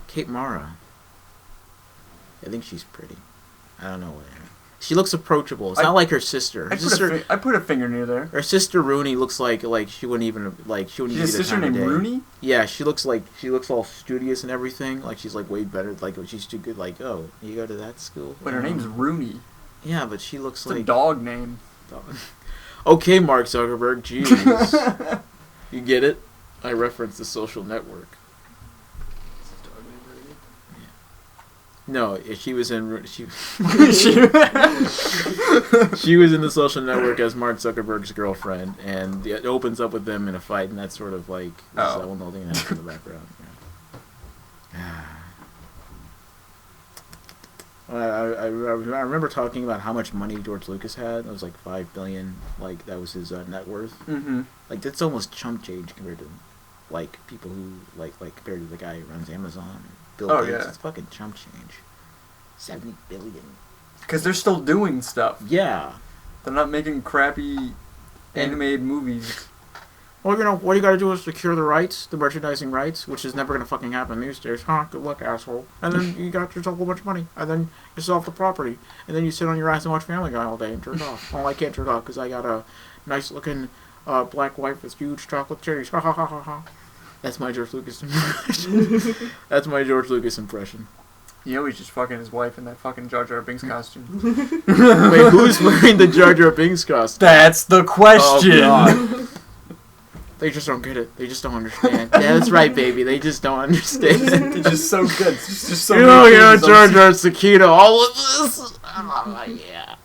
Kate Mara. I think she's pretty. I don't know what. She looks approachable. It's not like her sister. I put a finger near there. Her sister Rooney looks like she wouldn't even She's a sister named Rooney? Yeah, she looks all studious and everything. Like she's like way better. Like she's too good. Like, oh, you go to that school? But her name's Rooney. Yeah, but she looks like a dog name. Okay, Mark Zuckerberg. Jeez, you get it? I referenced The Social Network. No, she was in she was in The Social Network as Mark Zuckerberg's girlfriend, and it opens up with them in a fight, and that's sort of like that one little thing that happens in the background. Yeah. I remember talking about how much money George Lucas had. It was like $5 billion. Like that was his net worth. Mm-hmm. Like that's almost chump change compared to like people who like compared to the guy who runs Amazon. Bill Gates. Yeah. It's fucking chump change. $70 billion. Because they're still doing stuff. Yeah. They're not making crappy animated movies. Well, what you gotta do is secure the rights, the merchandising rights, which is never gonna fucking happen these days. Good luck, asshole. And then you got yourself a whole bunch of money. And then you sell off the property. And then you sit on your ass and watch Family Guy all day and turn it off. Well, I can't turn it off because I got a nice looking black wife with huge chocolate titties. Ha ha ha ha ha. That's my George Lucas impression. That's my George Lucas impression. You know he's just fucking his wife in that fucking Jar Jar Binks costume. Wait, who's wearing the Jar Jar Binks costume? That's the question! Oh, God. They just don't get it. They just don't understand. Yeah, that's right, baby. They just don't understand. It's just so good. It's just so Jar Jar's the key to all of this. Oh, yeah.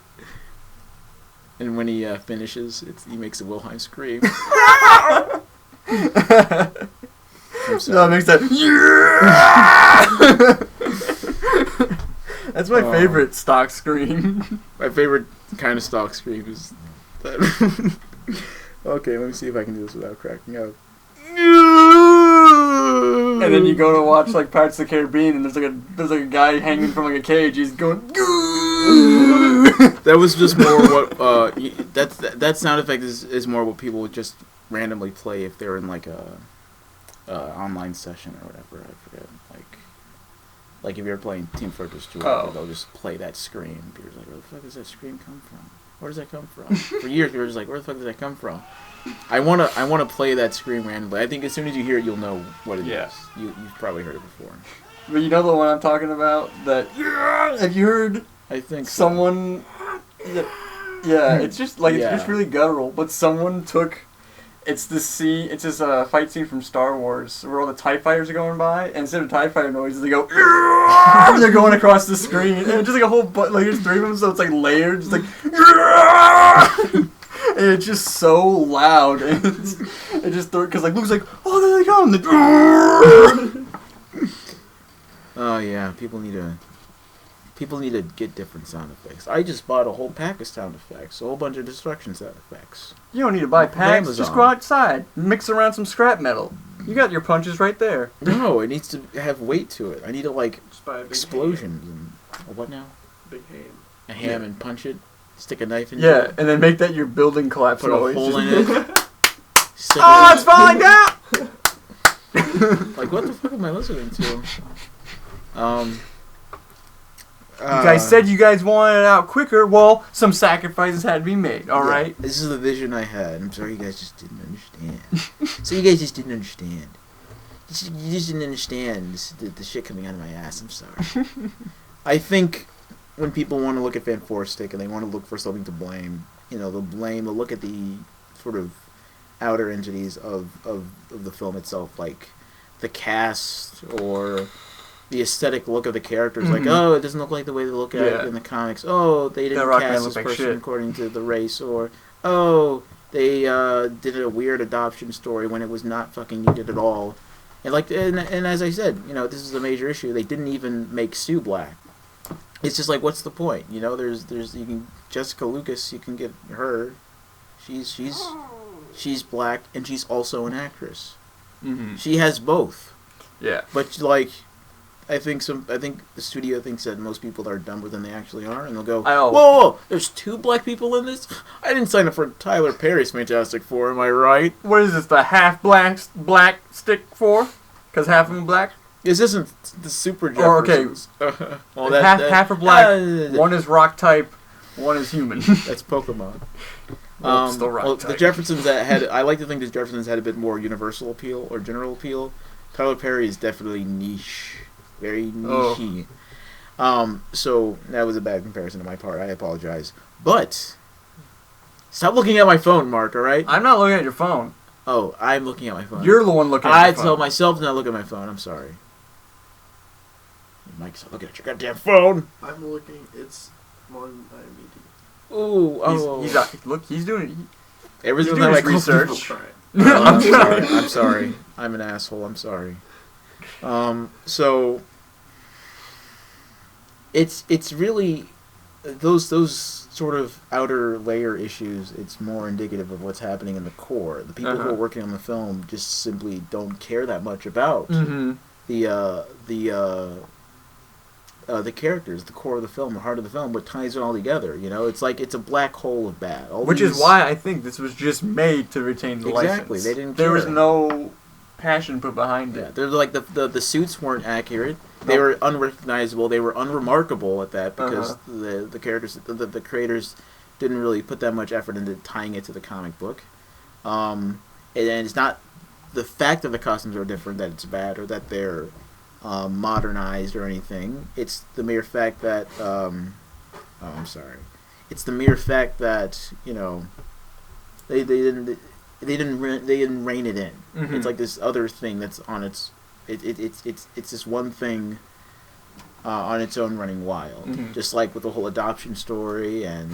And when he finishes, he makes a Wilhelm scream. No, it makes that. Yeah! That's my favorite stock scream. My favorite kind of stock scream is that. Okay, let me see if I can do this without cracking up. And then you go to watch like Pirates of the Caribbean, and there's like a guy hanging from like a cage. He's going. That was just more what that sound effect is more what people would just randomly play if they're in like a online session or whatever. I forget. Like if you're playing Team Fortress 2, they'll just play that scream. People's like, where the fuck does that scream come from? Where does that come from? For years, we were just like, where the fuck does that come from? I wanna play that scream randomly. I think as soon as you hear it, you'll know what it is. You've probably heard it before. But you know the one I'm talking about? Have you heard? I think someone. So. Yeah, it's just like it's just really guttural. But someone took. It's this scene. It's this fight scene from Star Wars where all the TIE fighters are going by, and instead of TIE fighter noises, they go. They're going across the screen, and it's just like a whole like there's 3 of them, so it's like layered. It's like. And it's just so loud, and it just because like Luke's like, oh, there they come. Oh yeah, people need to get different sound effects. I just bought a whole pack of sound effects, a whole bunch of destruction sound effects. You don't need to buy packs. Just go outside, mix around some scrap metal. You got your punches right there. No, it needs to have weight to it. I need to like explosions and what now? Big ham. A ham and punch it. Stick a knife in it. Yeah, and then make that your building collapse Put noise. a hole in it. It's falling down! Like, what the fuck am I listening to? You guys said you guys wanted it out quicker. Well, some sacrifices had to be made, alright? This is the vision I had. I'm sorry you guys just didn't understand. So you guys just didn't understand. You just didn't understand the shit coming out of my ass. I'm sorry. I think when people want to look at Fanforstic and they want to look for something to blame, they'll look at the sort of outer entities of the film itself, like the cast or the aesthetic look of the characters. Mm-hmm. Like, oh, it doesn't look like the way they look at it in the comics. Oh, they didn't cast this person according to the race. Or, oh, they did a weird adoption story when it was not fucking needed at all. And and as I said, this is a major issue. They didn't even make Sue black. It's just like, what's the point? There's you can Jessica Lucas, you can get her. She's black and she's also an actress. Mm-hmm. She has both. Yeah. But like, I think the studio thinks that most people are dumber than they actually are, and they'll go, whoa, there's 2 black people in this? I didn't sign up for Tyler Perry's Fantastic Four, am I right? What is this, the half black stick for? Because half of them black? This isn't the Super Or, Jeffersons. Well, half are black. One is rock type. One is human. That's Pokemon. Still rock well, type. the Jeffersons I like to think the Jeffersons had a bit more universal appeal or general appeal. Tyler Perry is definitely niche, very niche. So that was a bad comparison on my part. I apologize, but stop looking at my phone, Mark. All right? I'm not looking at your phone. Oh, I'm looking at my phone. You're the one looking at your phone. I tell myself to not look at my phone. I'm sorry. Mike, stop looking at your goddamn phone. I'm looking. It's on IMDb. Ooh, He's doing. Everything's doing like research. I'm sorry. I'm an asshole. I'm sorry. So it's really those sort of outer layer issues. It's more indicative of what's happening in the core. The people who are working on the film just simply don't care that much about the characters, the core of the film, the heart of the film, what ties it all together. You know, it's like it's a black hole of bad. Which is why I think this was just made to retain the license. Exactly, they didn't care. There was no passion put behind it. They're like the suits weren't accurate. They were unrecognizable. They were unremarkable at that because the characters, the creators, didn't really put that much effort into tying it to the comic book. And it's not the fact that the costumes are different that it's bad or that they're modernized or anything. It's the mere fact that I'm sorry. It's the mere fact that they didn't rein it in. Mm-hmm. It's like this other thing that's on its. It's this one thing on its own running wild. Mm-hmm. Just like with the whole adoption story and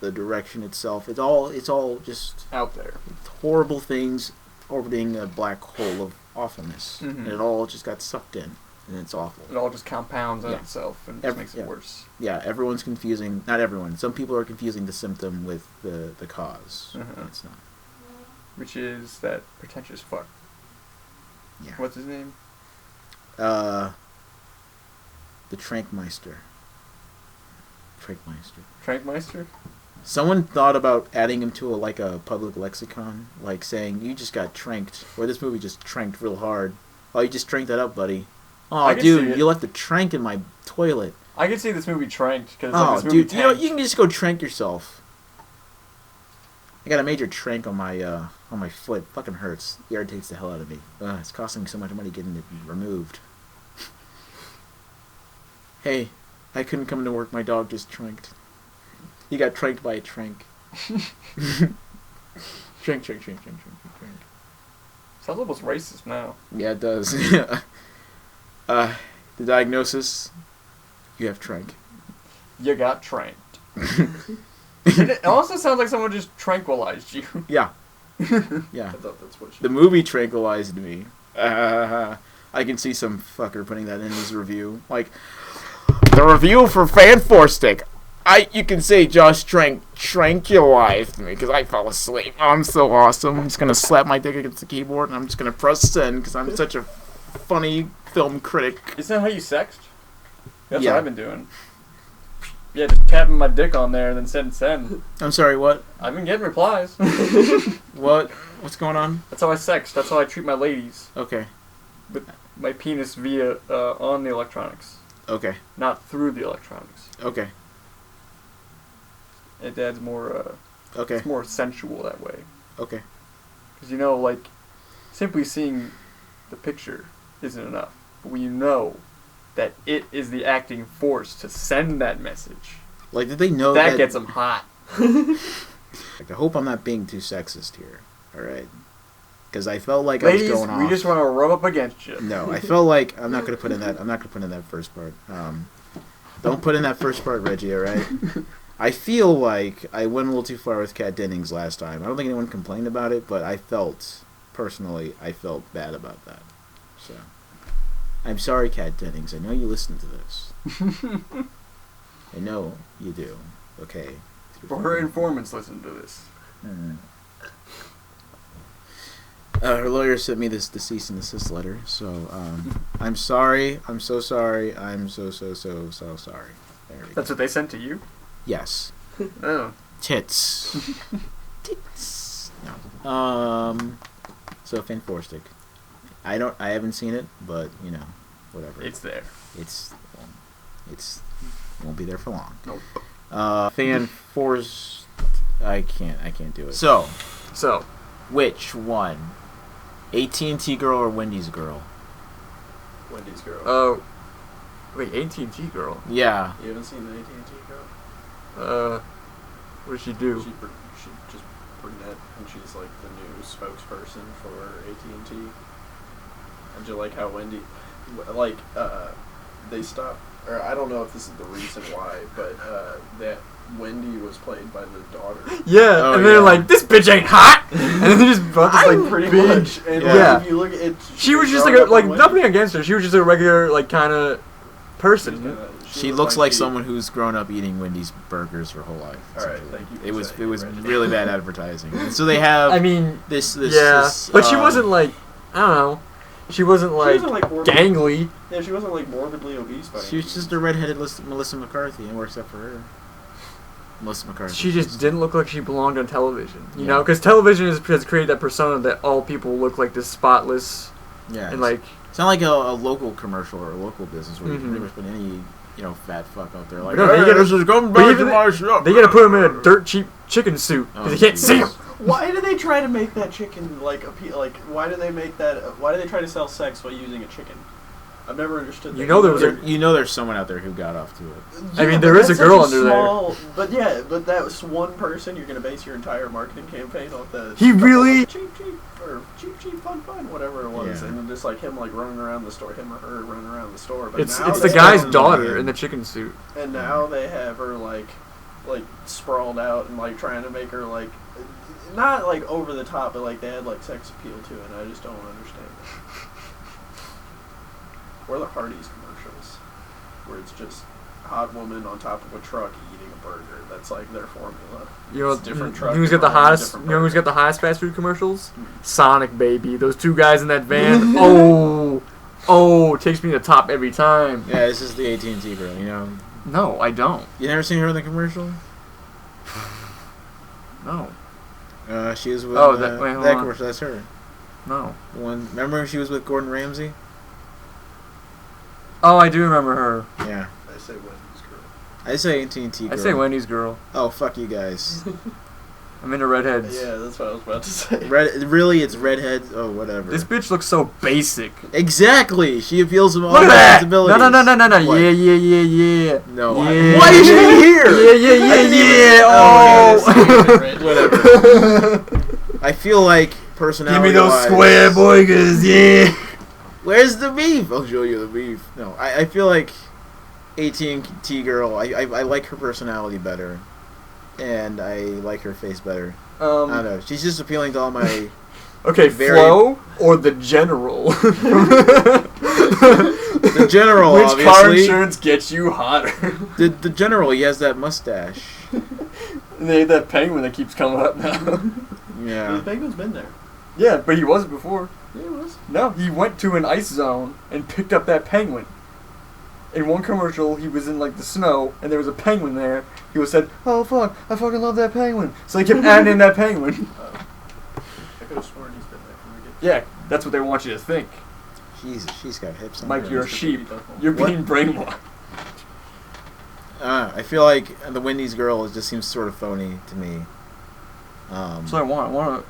the direction itself. It's all just out there. Horrible things orbiting a black hole of awfulness. Mm-hmm. And it all just got sucked in. And it's awful. It all just compounds on itself and just makes it worse. Yeah, everyone's confusing. Not everyone. Some people are confusing the symptom with the cause. It's not. Which is that pretentious fuck. Yeah. What's his name? The Trankmeister. Trankmeister? Someone thought about adding him to a public lexicon, like saying, you just got tranked, or this movie just tranked real hard. Oh, you just tranked that up, buddy. Oh, dude, you left a trank in my toilet. I can see this movie tranked. Dude, you can just go trank yourself. I got a major trank on my foot. Fucking hurts. It irritates the hell out of me. It's costing me so much money getting it removed. Hey, I couldn't come to work. My dog just tranked. He got tranked by a trank. Trank. Sounds almost racist now. Yeah, it does. The diagnosis, you have trank. You got tranked. It also sounds like someone just tranquilized you. Yeah. I thought that's what the movie tranquilized me. I can see some fucker putting that in his review. Like, the review for Fanforstic. You can say Josh tranquilized me because I fell asleep. I'm so awesome. I'm just going to slap my dick against the keyboard and I'm just going to press send because I'm such a funny film critic. Isn't that how you sext? That's what I've been doing. Yeah, just tapping my dick on there and then send. I'm sorry, what? I've been getting replies. What? What's going on? That's how I sext. That's how I treat my ladies. Okay. With my penis via on the electronics. Okay. Not through the electronics. Okay. It adds more. Okay. It's more sensual that way. Okay. Because simply seeing the picture isn't enough. But when you know that it is the acting force to send that message. Like, did they know that gets them hot? I hope I'm not being too sexist here. All right. Because I felt like Ladies, I was going off. we just want to rub up against you. No, I felt like I'm not going to put in that first part. Don't put in that first part, Reggie. All right. I feel like I went a little too far with Kat Dennings last time. I don't think anyone complained about it, but I felt bad about that. So, I'm sorry, Kat Dennings. I know you listen to this. I know you do. Okay. For her informants listen to this. Her lawyer sent me this cease and desist letter, so I'm sorry. I'm so sorry. I'm so sorry. There we go. That's what they sent to you? Yes. Oh. Tits. No. So Fanforstic. I haven't seen it, but whatever. It's there. It's won't be there for long. Nope. Fan force. I can't do it. So, which one? AT&T girl or Wendy's girl? Wendy's girl. Oh, wait, AT&T girl. Yeah. You haven't seen the AT&T girl? What does she do? She just brunette, and she's like the new spokesperson for AT&T. And you like how Wendy, like, they stopped, or I don't know if this is the reason why, but that Wendy was played by the daughter. Yeah, and they're like, this bitch ain't hot! And then they just brought this, like, pretty big, much. And yeah. if you look at it, she was just like nothing against her. She was just a regular, like, kind of person. She looks like someone who's grown up eating Wendy's burgers her whole life. Alright, thank you. It was really bad advertising. And so they have. I mean, this. But she wasn't like, I don't know. She wasn't like gangly. Yeah, she wasn't like morbidly obese. She was just a redheaded Melissa McCarthy, and works up for her. Melissa McCarthy. She just didn't look like she belonged on television, you know, because television has created that persona that all people look like this spotless. Yeah. And like, it's not like a local commercial or a local business where you can pretty much put any fat fuck out there like. No, they this is going back to my shop. They gotta put him in a dirt cheap chicken suit because you can't see him. Why do they try to make that chicken like appeal? Like, why do they make that? Why do they try to sell sex while using a chicken? I've never understood that. There's someone out there who got off to it. Yeah, I mean, there is a girl under there. But that was one person. You're gonna base your entire marketing campaign off that. He really cheap, fun, whatever it was, and just like him like running around the store, him or her running around the store. But it's the guy's daughter in the chicken suit. And now they have her like sprawled out and like trying to make her like not like over the top, but like they had like sex appeal to it. And I just don't understand it. Or the Hardee's commercials, where it's just a hot woman on top of a truck eating a burger. That's like their formula. You know, different truck. Who's got the hottest? You know who's got the hottest fast food commercials? Sonic, baby. Those two guys in that van. It takes me to the top every time. Yeah, this is the AT&T girl. You know. No, I don't. You never seen her in the commercial? No. She was with. That commercial. That's her. No. The one. Remember she was with Gordon Ramsay? Oh, I do remember her. Yeah. I say Wendy's girl. I say AT&T girl. I say Wendy's girl. Oh, fuck you guys. I'm into redheads. Yeah, that's what I was about to say. It's redheads. Oh, whatever. This bitch looks so basic. Exactly. She appeals to all Look at abilities. No. What? Yeah. No. Yeah. Why is she here? Yeah. Oh. Whatever. I feel like personality. Give me those square boygers, yeah. Where's the beef? I'll show you the beef. No, I feel like AT&T girl. I like her personality better, and I like her face better. I don't know. She's just appealing to all my. Okay, Flo or the General? The General, which obviously. car insurance gets you hotter? The General, he has that mustache. And they have that penguin that keeps coming up now. Yeah. The penguin's been there. Yeah, but he wasn't before. Yeah, he was. No, he went to an ice zone and picked up that penguin. In one commercial, he was in like the snow, and there was a penguin there. He was said, "Oh fuck, I fucking love that penguin." So he kept adding in that penguin. I could have sworn he's been there from the get-go. Yeah, that's what they want you to think. She's got hips on Mike, her. you're a sheep. You're being brainwashed. I feel like the Wendy's girl just seems sort of phony to me. So I want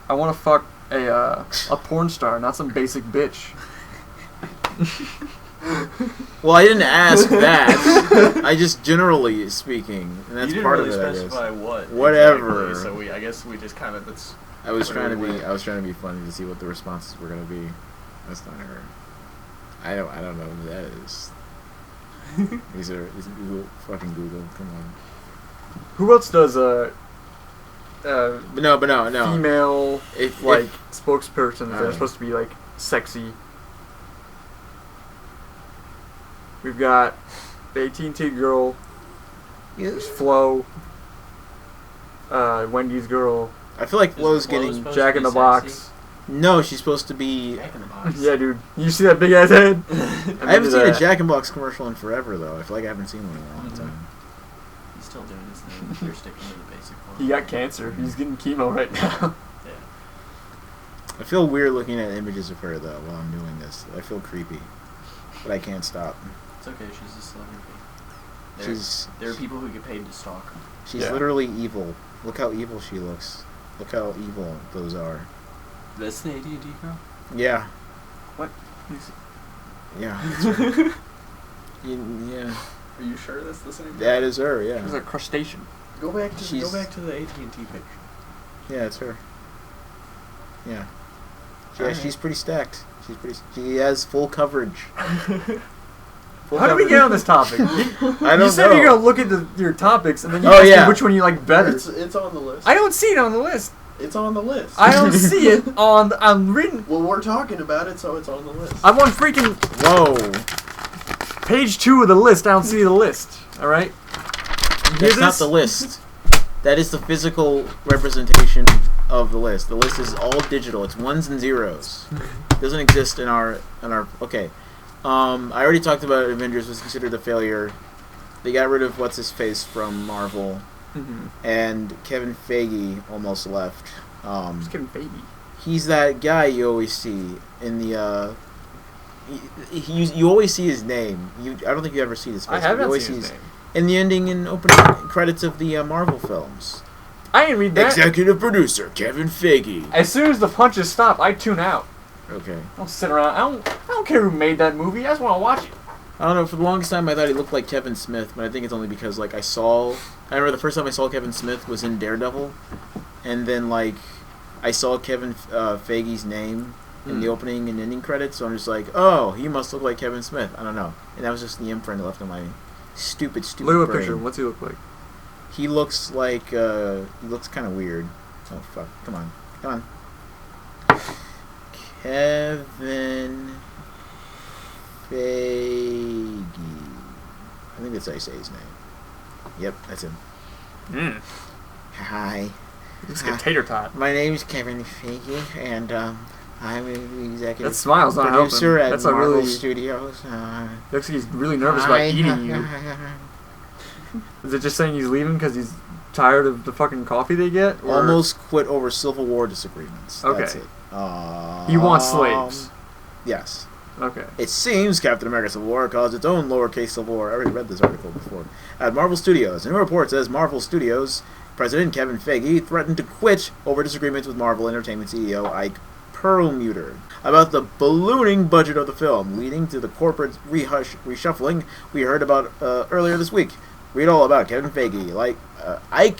to fuck a porn star, not some basic bitch. Well, I didn't ask that. I just generally speaking, and that's you didn't part really of it. specify what. Whatever. Exactly, so I guess we just kind of I was trying to be funny to see what the responses were gonna be. That's not her. I don't know who that is. Is Google fucking Google? Come on. Who else does But no. female spokespersons that are supposed to be like sexy? We've got the AT&T girl. There's Flo. Wendy's girl. I feel like Flo's getting Jack in the Box. No, she's supposed to be. Jack in the Box. Yeah, dude. You see that big ass head? I haven't seen a Jack in the Box commercial in forever, though. I feel like I haven't seen one in a long time. He's still doing his thing. They're sticking to the basic one. He got cancer. He's getting chemo right now. I feel weird looking at images of her though while I'm doing this. I feel creepy. but I can't stop. It's okay, she's a celebrity. There are people who get paid to stalk her. She's literally evil. Look how evil she looks. Look how evil those are. That's the AT&T girl? Yeah. What? Yeah. That's right. Yeah. Are you sure that's the same girl? That is her, yeah. She's a crustacean. Go back to the AT&T picture. Yeah, it's her. Yeah. She's pretty stacked. She has full coverage. How did we get on this topic? I don't know. You said you're going to look at your topics, and then you asked me which one you like better. It's on the list. I don't see it on the list. It's on the list. I don't see it on I'm reading. Well, we're talking about it, so it's on the list. I'm on freaking... Whoa. Page 2 of the list. I don't see the list. Alright? That's not the list. That is the physical representation of the list. The list is all digital. It's ones and zeros. It doesn't exist in our... Okay. I already talked about Avengers was considered a failure. They got rid of what's-his-face from Marvel. Mm-hmm. And Kevin Feige almost left. Who's Kevin Feige? He's that guy you always see in the... You always see his name. I don't think you ever see his face. I haven't always seen his name. In the ending and opening credits of the Marvel films. I didn't read that. Executive producer Kevin Feige. As soon as the punches stop, I tune out. Okay. I don't sit around. I don't care who made that movie. I just want to watch it. I don't know. For the longest time, I thought he looked like Kevin Smith, but I think it's only because I remember the first time I saw Kevin Smith was in Daredevil, and then I saw Kevin Feige's name in the opening and ending credits, so I'm just like, oh, he must look like Kevin Smith. I don't know, and that was just the imprint left on my stupid Look at brain. a picture. What's he look like? He looks like he looks kind of weird. Oh fuck! Come on. Kevin Feige. I think that's how you say his name. Yep, that's him. Hi. Looks like a tater tot. My name's Kevin Feige, and I'm the executive that smile's not producer helping. at That's Marvel really, Studios. Looks like he's really nervous about eating you. Is it just saying he's leaving because he's tired of the fucking coffee they get? Or? Almost quit over Civil War disagreements. Okay. That's it. He wants slaves. Yes. Okay. It seems Captain America Civil War caused its own lowercase Civil War. I already read this article before. At Marvel Studios. A new report says Marvel Studios President Kevin Feige threatened to quit over disagreements with Marvel Entertainment CEO Ike Perlmutter about the ballooning budget of the film, leading to the corporate reshuffling we heard about earlier this week. Read all about Kevin Feige, Ike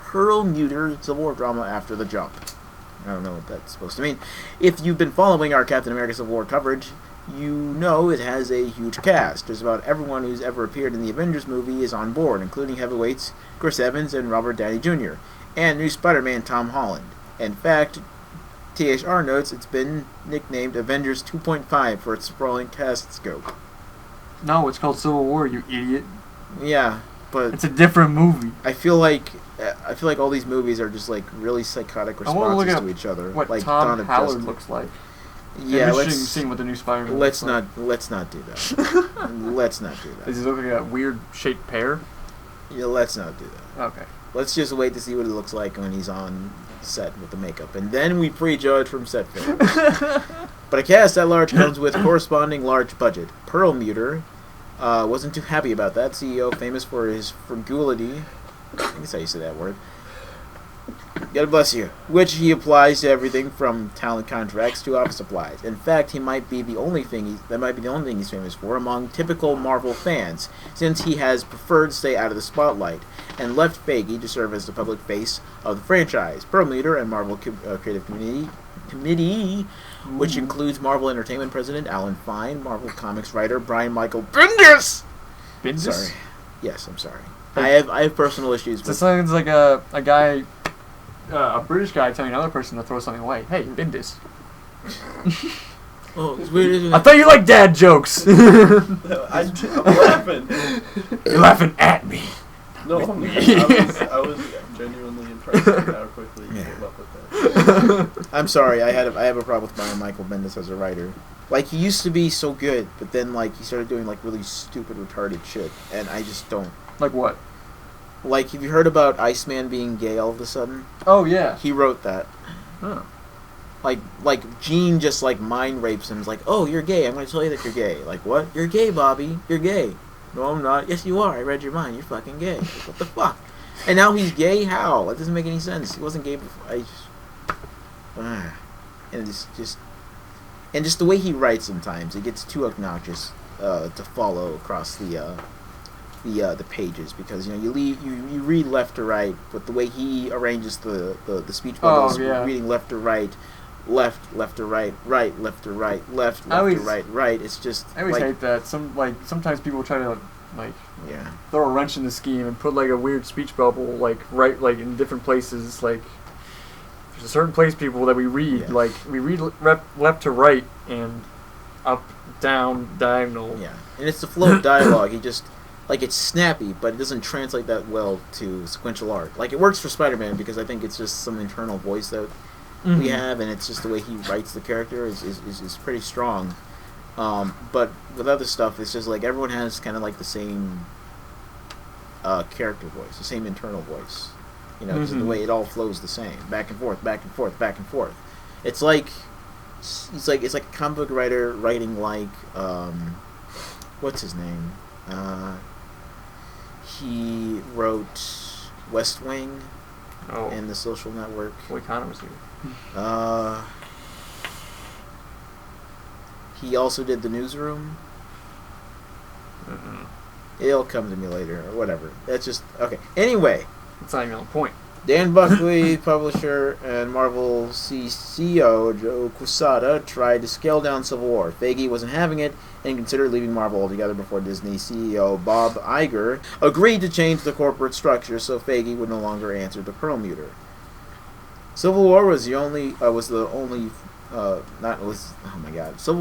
Perlmutter Civil War drama after the jump. I don't know what that's supposed to mean. If you've been following our Captain America Civil War coverage, you know it has a huge cast. Just about everyone who's ever appeared in the Avengers movie is on board, including heavyweights Chris Evans and Robert Downey Jr., and new Spider-Man Tom Holland. In fact, THR notes it's been nicknamed Avengers 2.5 for its sprawling cast scope. No, it's called Civil War, you idiot. Yeah, but it's a different movie. I feel like all these movies are just really psychotic responses to each other. What like Tom Dawn Howard of looks like. Yeah, let's seeing what the new Spider-Man. Let's not do that. Let's not do that. Does he look like a weird shaped pear? Yeah, let's not do that. Okay. Let's just wait to see what it looks like when he's on set with the makeup, and then we prejudge from set photos. But a cast at large comes with corresponding large budget. Perlmutter wasn't too happy about that. CEO, famous for his frugility, I think that's how you say that word. God bless you. Which he applies to everything from talent contracts to office supplies. In fact, that might be the only thing he's famous for among typical Marvel fans, since he has preferred to stay out of the spotlight and left Feige to serve as the public face of the franchise. Perlmutter and Marvel Creative Committee, which includes Marvel Entertainment President Alan Fine, Marvel Comics writer Brian Michael Bendis. Sorry. Yes, I'm sorry. I have personal issues with. This sounds like a guy. A British guy telling another person to throw something away. Hey, Bendis. Oh, it's weird, isn't it? I thought you liked dad jokes. I'm laughing. You're laughing at me. No, I was genuinely impressed with how quickly you came up with that. I'm sorry. I have a problem with Brian Michael Bendis as a writer. He used to be so good, but then he started doing really stupid, retarded shit, and I just don't. Like what? Have you heard about Iceman being gay all of a sudden? Oh, yeah. He wrote that. Oh. Like Jean just like mind rapes him. He's like, oh, you're gay. I'm going to tell you that you're gay. Like, what? You're gay, Bobby. You're gay. No, I'm not. Yes, you are. I read your mind. You're fucking gay. Like, what the fuck? And now he's gay? How? That doesn't make any sense. He wasn't gay before. And it's just... And just the way he writes sometimes, it gets too obnoxious to follow across the pages, because you read left to right, but the way he arranges the speech bubbles, reading left to right, left to right, left to right, left to right. It's just I always hate that. Sometimes people try to throw a wrench in the scheme and put like a weird speech bubble like in different places. Like there's a certain place people that we read we read left to right and up, down, diagonal. Yeah, and it's the flow of dialogue. He just it's snappy, but it doesn't translate that well to sequential art. Like, it works for Spider-Man because I think it's just some internal voice that we have, and it's just the way he writes the character is pretty strong. But with other stuff, it's just like everyone has kind of like the same character voice, the same internal voice. Just the way it all flows the same, back and forth, back and forth, back and forth. It's like a comic book writer writing like what's his name? He wrote West Wing and The Social Network. Boy, Connor was here. He also did The Newsroom. Mm-hmm. It'll come to me later, or whatever. That's just... Okay. Anyway. That's not even on point. Dan Buckley, publisher, and Marvel CEO Joe Quesada tried to scale down Civil War. Feige wasn't having it and considered leaving Marvel altogether before Disney CEO Bob Iger agreed to change the corporate structure so Feige would no longer answer the Perlmutter. Civil War was Civil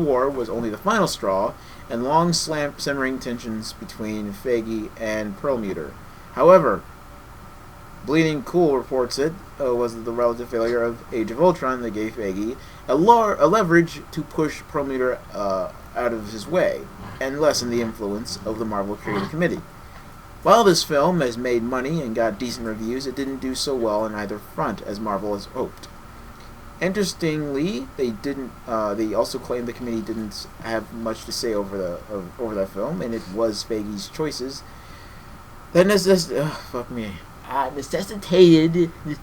War was only the final straw, and long simmering tensions between Feige and Perlmutter. However, Bleeding Cool reports it was the relative failure of Age of Ultron that gave Feige a leverage to push Perlmutter out of his way and lessen the influence of the Marvel Creative Committee. While this film has made money and got decent reviews, it didn't do so well on either front as Marvel has hoped. Interestingly, they also claimed the committee didn't have much to say over that film, and it was Feige's choices that necessitated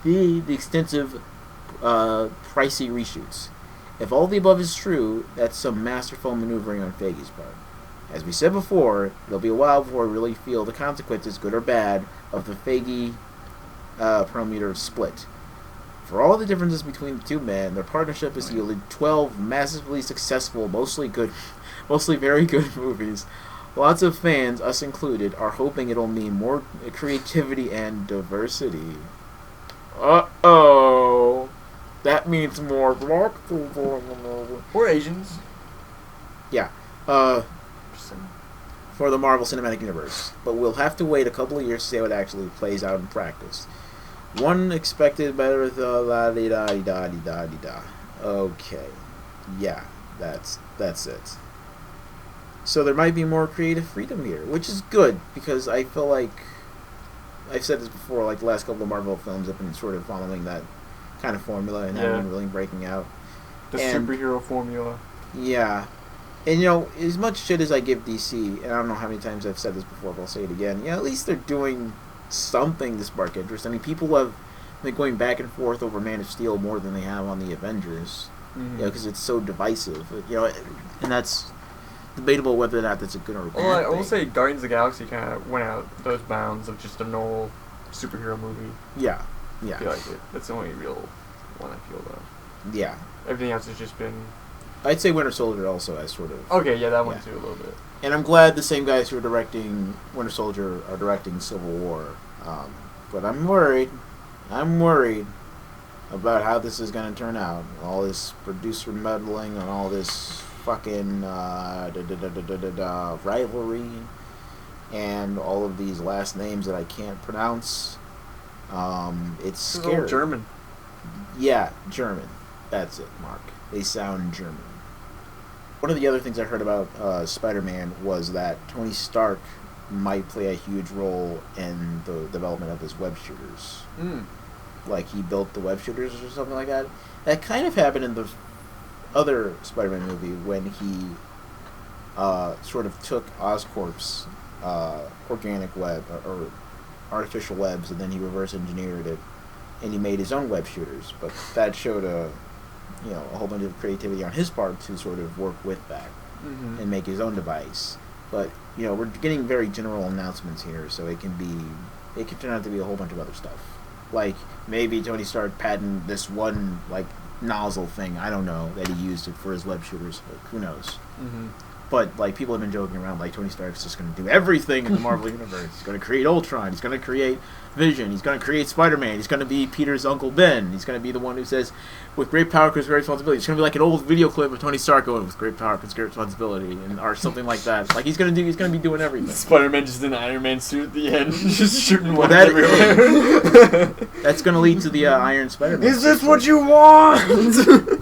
the extensive, pricey reshoots. If all the above is true, that's some masterful maneuvering on Feige's part. As we said before, it'll be a while before we really feel the consequences, good or bad, of the Feige Perlmutter split. For all the differences between the two men, their partnership has yielded 12 massively successful, mostly very good movies. Lots of fans, us included, are hoping it'll mean more creativity and diversity. Uh-oh. That means more black people in the movie. Or Asians. Yeah. For the Marvel Cinematic Universe. But we'll have to wait a couple of years to see how it actually plays out in practice. One expected better the la-di-da-di-da-di-da-di-da. Okay. Yeah, that's it. So there might be more creative freedom here, which is good, because I feel like, I've said this before, like the last couple of Marvel films have been sort of following that kind of formula and haven't been really breaking out. The superhero formula. Yeah. And as much shit as I give DC, and I don't know how many times I've said this before, but I'll say it again, at least they're doing something to spark interest. I mean, people have been going back and forth over Man of Steel more than they have on the Avengers, because it's so divisive, and that's debatable whether or not that's a good or a bad thing. I will say Guardians of the Galaxy kind of went out those bounds of just a normal superhero movie. Yeah. I feel like it. That's the only real one I feel, though. Yeah. Everything else has just been... I'd say Winter Soldier also has sort of... Okay, yeah, that one too, a little bit. And I'm glad the same guys who are directing Winter Soldier are directing Civil War. But I'm worried about how this is going to turn out. All this producer meddling and all this fucking rivalry and all of these last names that I can't pronounce. It's scary. German. Yeah, German. That's it, Mark. They sound German. One of the other things I heard about Spider-Man was that Tony Stark might play a huge role in the development of his web shooters. like he built the web shooters or something like that. That kind of happened in the other Spider-Man movie when he sort of took Oscorp's organic web or artificial webs, and then he reverse engineered it, and he made his own web shooters. But that showed a whole bunch of creativity on his part to sort of work with that and make his own device. But we're getting very general announcements here, so it can turn out to be a whole bunch of other stuff. Like maybe Tony Stark patented this one like nozzle thing, I don't know, that he used it for his web shooters. Like, who knows? But like people have been joking around like Tony Stark's just going to do everything in the Marvel universe. He's going to create Ultron. He's going to create Vision. He's going to create Spider-Man. He's going to be Peter's Uncle Ben. He's going to be the one who says, "With great power comes great responsibility." It's going to be like an old video clip of Tony Stark going, "With great power comes great responsibility," or something like that. Like he's going to be doing everything. Spider-Man just in an Iron Man suit at the end, just shooting webs everywhere. That's going to lead to the Iron Spider-Man. Is this what you want? The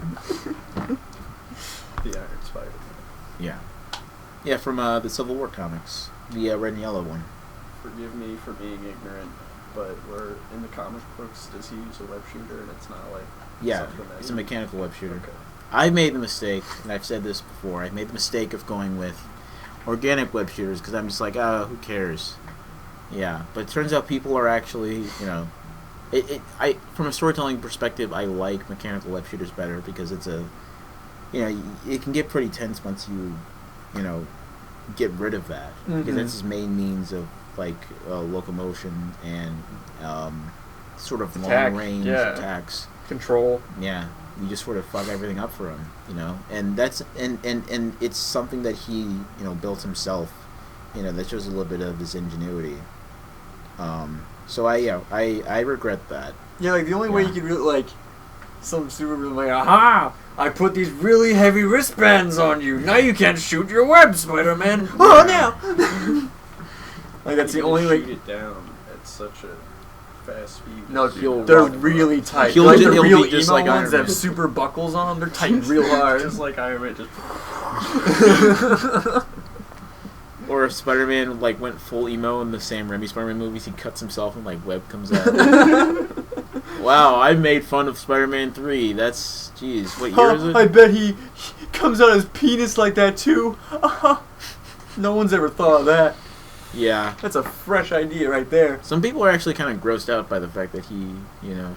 Iron Spider-Man. Yeah. Yeah, from the Civil War comics. The red and yellow one. Forgive me for being ignorant, but where in the comic books does he use a web shooter and it's not like It's a mechanical web shooter. Okay. I made the mistake, and I've said this before, I made the mistake of going with organic web shooters because I'm just like, who cares? Yeah, but it turns out people are actually, from a storytelling perspective, I like mechanical web shooters better because it's it can get pretty tense once you get rid of that, because that's his main means of like locomotion and sort of long range attacks, control. Yeah, you just sort of fuck everything up for him, and that's and it's something that he built himself, that shows a little bit of his ingenuity. So I regret that. Yeah, like the only way you could really like some supervillain like, aha! I put these really heavy wristbands on you. Now you can't shoot your web, Spider-Man. Oh no! Like that's the only way. Shoot it down at such a fast speed. No, they're really tight. Like the real emo like ones that have super buckles on them, they're tight real hard. Just like Iron Man, just. Or if Spider-Man like went full emo in the Sam Raimi Spider-Man movies, he cuts himself and like web comes out. Wow, I made fun of Spider-Man 3. That's, jeez, what year is it? I bet he comes out his penis like that too. No one's ever thought of that. Yeah. That's a fresh idea right there. Some people are actually kind of grossed out by the fact that he,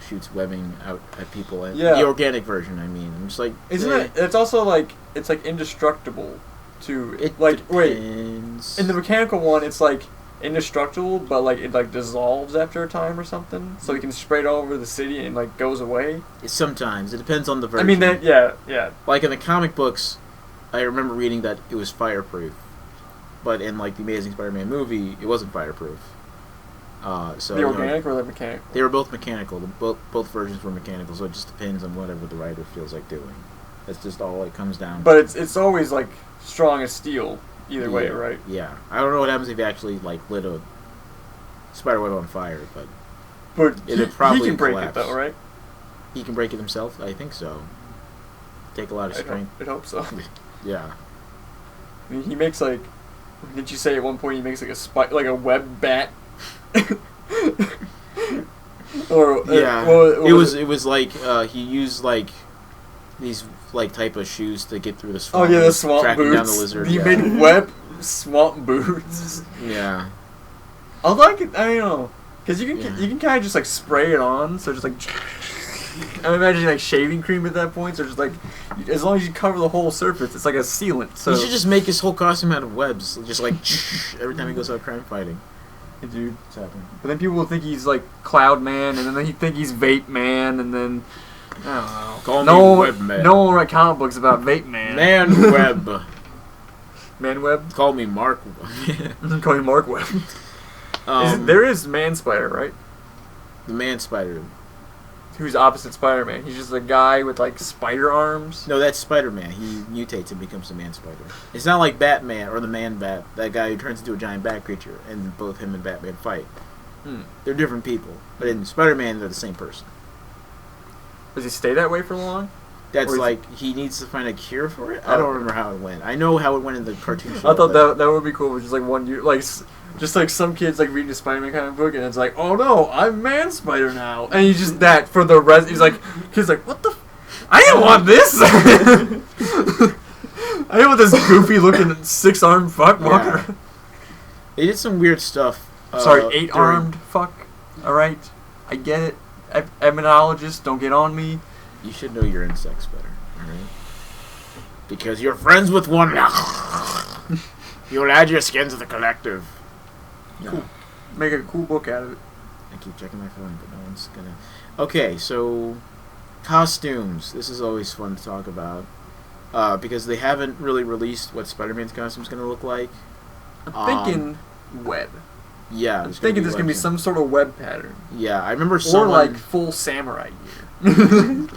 shoots webbing out at people. The organic version, I mean. I'm just like... Isn't it? It's also like, it's like indestructible too. It like, depends. wait. In the mechanical one, it's like indestructible, but like it like dissolves after a time or something, so you can spray it all over the city and like goes away. Sometimes. It depends on the version. I mean, yeah. Like in the comic books, I remember reading that it was fireproof. But in like the Amazing Spider-Man movie, it wasn't fireproof. So the organic or the mechanical? They were both mechanical. Both versions were mechanical, so it just depends on whatever the writer feels like doing. That's just all it comes down. But it's always like strong as steel either way, right? Yeah. I don't know what happens if you actually like lit a spiderweb on fire, but it'd probably he can break collapse. it though, right? He can break it himself? I think so. Take a lot of strength. I'd hope so. Yeah. I mean, he makes like... Did you say at one point he makes like a web bat? Or yeah. It was like he used like these like type of shoes to get through the swamp. Oh yeah, the swamp boots. Down the lizard. He made web swamp boots. Yeah. I like it. I don't know, because you can kind of just like spray it on, so just like. I'm imagining like shaving cream at that point, so just like as long as you cover the whole surface, it's like a sealant. So you should just make his whole costume out of webs, just like every time he goes out crime fighting. Hey, dude, it's happening. But then people will think he's like Cloud Man, and then they think he's Vape Man, and then I don't know. Call me Web Man. No one will write comic books about Vape Man. Man Web. Man Web. Call me Mark. Call me Mark Web. There is Man Spider, right? The Man Spider. Who's opposite Spider-Man? He's just a guy with like spider arms. No, that's Spider-Man. He mutates and becomes a Man Spider. It's not like Batman or the Man Bat, that guy who turns into a giant bat creature, and both him and Batman fight. They're different people, but in Spider-Man, they're the same person. Does he stay that way for long? That's like he needs to find a cure for it. I don't remember how it went. I know how it went in the cartoon show. I thought that would be cool. Which is like one year, like Just like some kids like reading a Spider-Man comic book and it's like, oh no, I'm Man Spider now, and he's just that for the rest. He's like, kids like, what the? I didn't want this. I didn't want this goofy looking 6-armed fuck walking around. They did some weird stuff. Sorry, 8-armed fuck. All right, I get it. Etymologists, don't get on me. You should know your insects better, alright? Because you're friends with one. You'll add your skin to the collective. No. Cool. Make a cool book out of it. I keep checking my phone, but no one's gonna... Okay, so... Costumes. This is always fun to talk about. Because they haven't really released what Spider-Man's costume's gonna look like. I'm thinking web. Yeah. I'm thinking there's going to be some sort of web pattern. Yeah, I remember someone... Or like full samurai gear.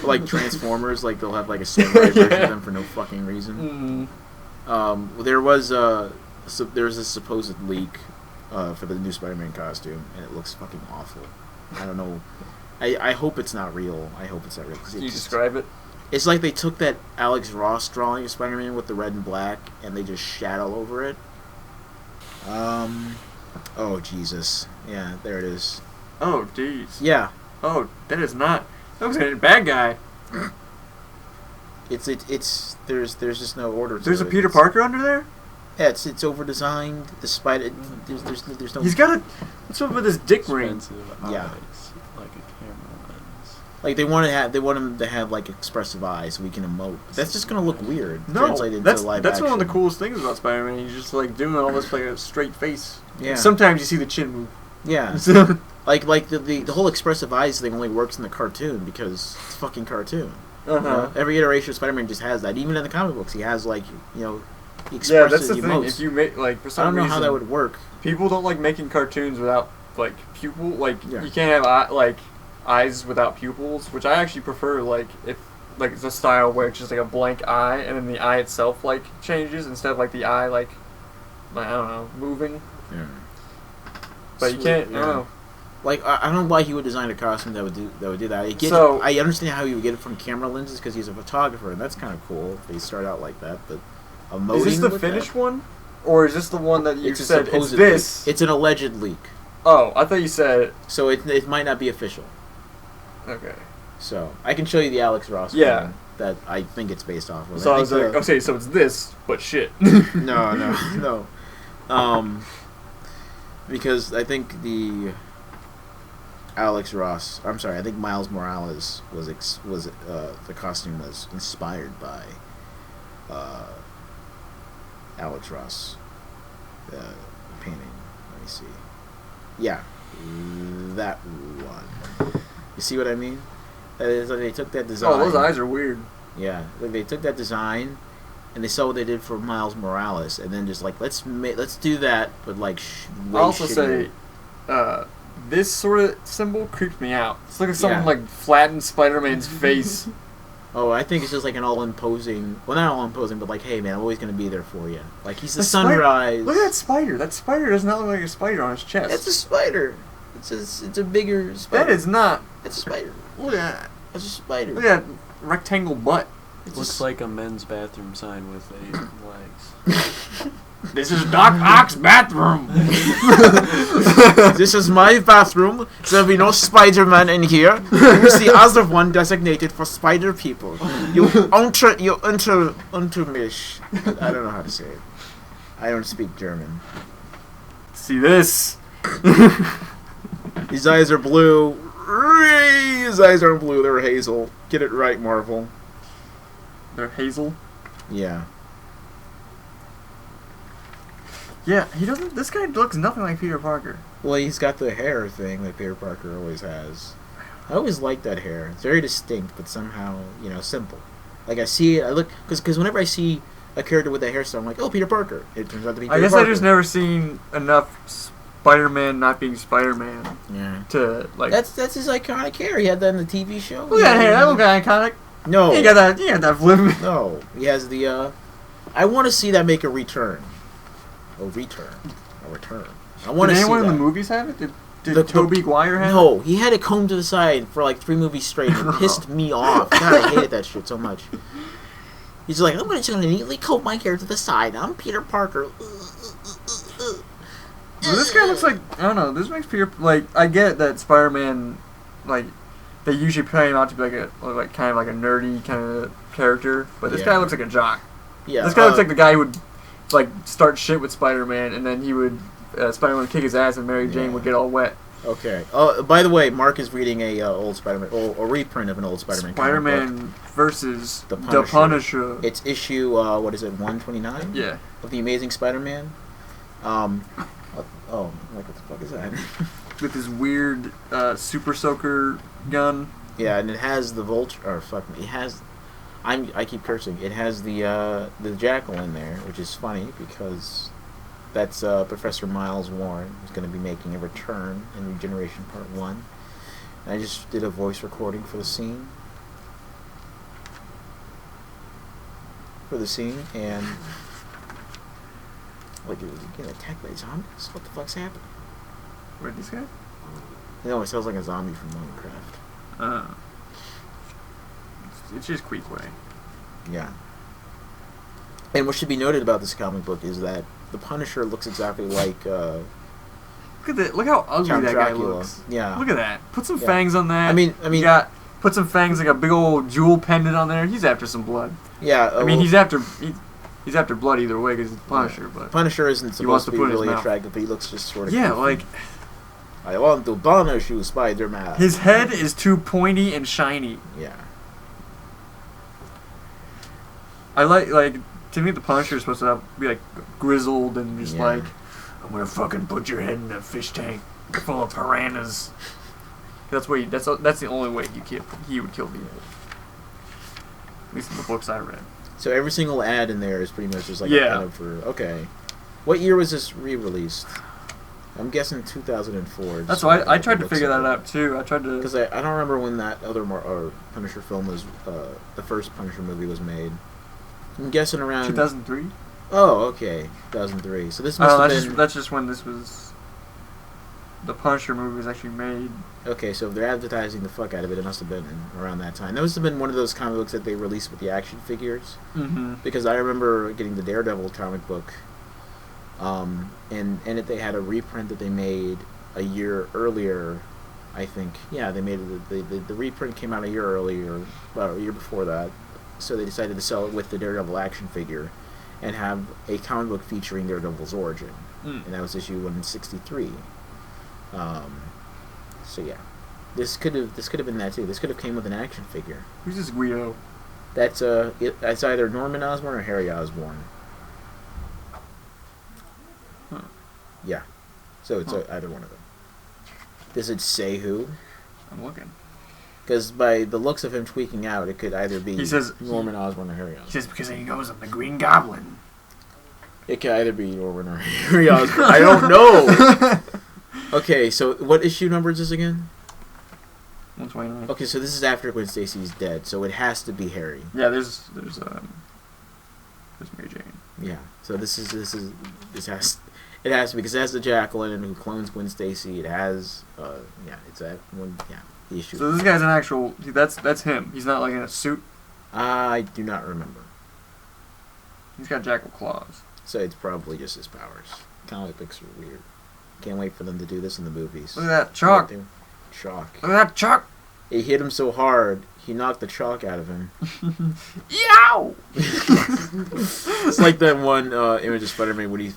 Like Transformers, like they'll have like a samurai version of them for no fucking reason. Mm-hmm. There was a supposed leak for the new Spider-Man costume, and it looks fucking awful. I don't know. I hope it's not real. I hope it's not real. Can you describe it? It's like they took that Alex Ross drawing of Spider-Man with the red and black, and they just shat all over it. Oh, Jesus. Yeah, there it is. Oh, jeez. Yeah. Oh, that is not... That was a bad guy. It's there's just no order to it. There's a Peter Parker under there? Yeah, it's over-designed. The spider... There's no... He's got a... What's up with his dick ring? Yeah. Eyes, like a camera lens. Like they want him to have like expressive eyes so he can emote. But that's just gonna look weird. No, translated that's into live one of action. the coolest things about Spider-Man. He's just like doing all this like a straight face. Yeah. Sometimes you see the chin move. Yeah. like the whole expressive eyes thing only works in the cartoon because it's fucking cartoon. Uh-huh. You know? Every iteration of Spider-Man just has that. Even in the comic books, he has like he Yeah, expresses that's the emotes. thing. If you make like for some I don't know reason, how that would work. people don't like making cartoons without like pupil. Like Yeah. you can't have like eyes without pupils, which I actually prefer. Like if like it's a style where it's just like a blank eye and then the eye itself like changes instead of like the eye like I don't know moving. Yeah. But you can't. Yeah. I don't know. Like I don't know why he would design a costume that would do that. I understand how he would get it from camera lenses because he's a photographer, and that's kind of cool. If they start out like that, but Is this the finished one, or is this the one that you said it's leak. this? It's an alleged leak. Oh, I thought you said. So it might not be official. Okay. So I can show you the Alex Ross Yeah. one that I think it's based off of. So I was like, okay, so it's this, but shit. No. Because I think the Alex Ross. I'm sorry. I think Miles Morales was the costume was inspired by Alex Ross painting. Let me see. Yeah, that one. You see what I mean? It's like they took that design. Oh, those eyes are weird. Yeah, like they took that design, and they saw what they did for Miles Morales, and then just like let's do that, but like way I'll also shittier. say, this sort of symbol creeps me out. It's like someone like flattened Spider-Man's face. Oh, I think it's just like an all-imposing... Well, not all-imposing, but like, hey, man, I'm always going to be there for you. Like, he's the sunrise. Look at that spider. That spider does not look like a spider on his chest. It's a spider. It's a bigger spider. That is not. It's a spider. Look at that. It's a spider. Look at that rectangle butt. It looks like a men's bathroom sign with 8 legs. This is Doc Ock's bathroom. This is my bathroom. There'll be no Spider-Man in here. Here's the other one designated for spider people. You untermisch. I don't know how to say it. I don't speak German. See this? His eyes are blue. His eyes aren't blue. They're hazel. Get it right, Marvel. They're hazel. Yeah. Yeah, he doesn't. This guy looks nothing like Peter Parker. Well, he's got the hair thing that Peter Parker always has. I always like that hair. It's very distinct, but somehow, simple. Like, I see it, I look... Because whenever I see a character with that hairstyle, I'm like, oh, Peter Parker. It turns out to be Peter Parker. I just never seen enough Spider-Man not being Spider-Man. Yeah. To, like... That's his iconic hair. He had that in the TV show. Look at that hair. That look iconic. No. He got that flip. No. He has the, I want to see that make a return. A return. I want to see that. Did anyone in the movies have it? Did Tobey Maguire have it? No, he had it combed to the side for like 3 movies straight. It pissed me off. God, I hated that shit so much. He's like, I'm just going to neatly comb my hair to the side. I'm Peter Parker. This guy looks like, I don't know, this makes Peter, like, I get that Spider-Man, like, they usually play him out to be like kind of like a nerdy kind of character, but this guy looks like a jock. Yeah. This guy looks like the guy who would, like, start shit with Spider-Man, and then he would, Spider-Man would kick his ass, and Mary Jane would get all wet. Okay. Oh, by the way, Mark is reading a old Spider-Man, a reprint of an old Spider-Man. Spider-Man versus the Punisher. It's issue, what is it, 129? Yeah. Of the Amazing Spider-Man. Like, what the fuck is that? With his weird super soaker gun. Yeah, and it has the vulture. Or fuck me, it has. I keep cursing. It has the jackal in there, which is funny because that's Professor Miles Warren, who's going to be making a return in Regeneration Part 1. And I just did a voice recording for the scene. And like, it was getting attacked by zombies. What the fuck's happening? Where'd this guy? No, it sounds like a zombie from Minecraft. It's just Queequeg. Yeah. And what should be noted about this comic book is that the Punisher looks exactly like look at that! Look how ugly Count that Dracula. guy looks. Yeah. Look at that. Put some fangs on that. I mean, put some fangs like a big old jewel pendant on there. He's after some blood. Yeah. I mean, he's after blood either way because he's the Punisher. But Punisher isn't supposed to be really attractive, but he looks just sort of. Yeah, goofy. like. I want to punish you, Spider-Man. His head is too pointy and shiny. Yeah. I like to me the Punisher is supposed to be like grizzled and just like, I'm gonna fucking put your head in a fish tank full of piranhas. That's the only way he would kill people. At least in the books I read. So every single ad in there is pretty much just like a kind of for okay. What year was this re-released? I'm guessing 2004. That's why I tried to figure that out too. I tried to because I don't remember when that other Punisher film was. The first Punisher movie was made. I'm guessing around 2003. Oh, okay, 2003. So this must have been. That's just when this was. The Punisher movie was actually made. Okay, so if they're advertising the fuck out of it, it must have been around that time. That must have been one of those comic books that they released with the action figures. Mm-hmm. Because I remember getting the Daredevil comic book. And in it they had a reprint that they made a year earlier, I think. Yeah, they made it. The reprint came out a year earlier, well, a year before that. So they decided to sell it with the Daredevil action figure, and have a comic book featuring Daredevil's origin, and that was issue 163. So yeah, this could have been that too. This could have came with an action figure. Who's this Guido? That's it's either Norman Osborn or Harry Osborn. Huh. Yeah, so it's either one of them. Does it say who? I'm looking. Because by the looks of him tweaking out, it could either be Norman Osborn or Harry Osborn. He says because he knows I'm the Green Goblin. It could either be Norman or Harry Osborn. I don't know. Okay, so what issue number is this again? 129. Okay, so this is after Gwen Stacy's dead, so it has to be Harry. Yeah, there's Mary Jane. Yeah, so it has to be because it has the Jackal in it who clones Gwen Stacy. It has it's that one. Yeah, the issue. So this guy's an actual. That's him. He's not like in a suit. I do not remember. He's got jackal claws. So it's probably just his powers. Comic books are weird. Can't wait for them to do this in the movies. Look at that chalk. Chalk. Look at that chalk. It hit him so hard, he knocked the chalk out of him. Yow! It's like that one image of Spider-Man when he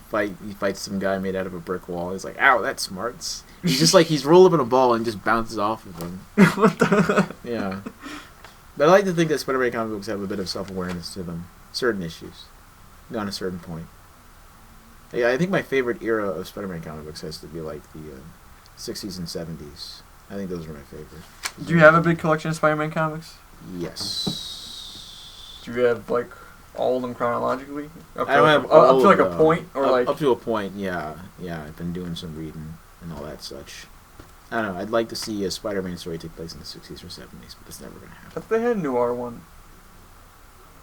fights some guy made out of a brick wall. He's like, ow, that smarts. He's just like, he's rolled up in a ball and just bounces off of him. What the? Yeah. But I like to think that Spider-Man comic books have a bit of self-awareness to them. Certain issues. On a certain point. Yeah, I think my favorite era of Spider-Man comic books has to be like the 60s and 70s. I think those are my favorites. Do you have a big collection of Spider-Man comics? Yes. Do you have like all of them chronologically? I don't have all up to like of a them. point or like up to a point. Yeah. I've been doing some reading and all that such. I don't know. I'd like to see a Spider-Man story take place in the 60s or 70s, but that's never gonna happen. But they had a noir one.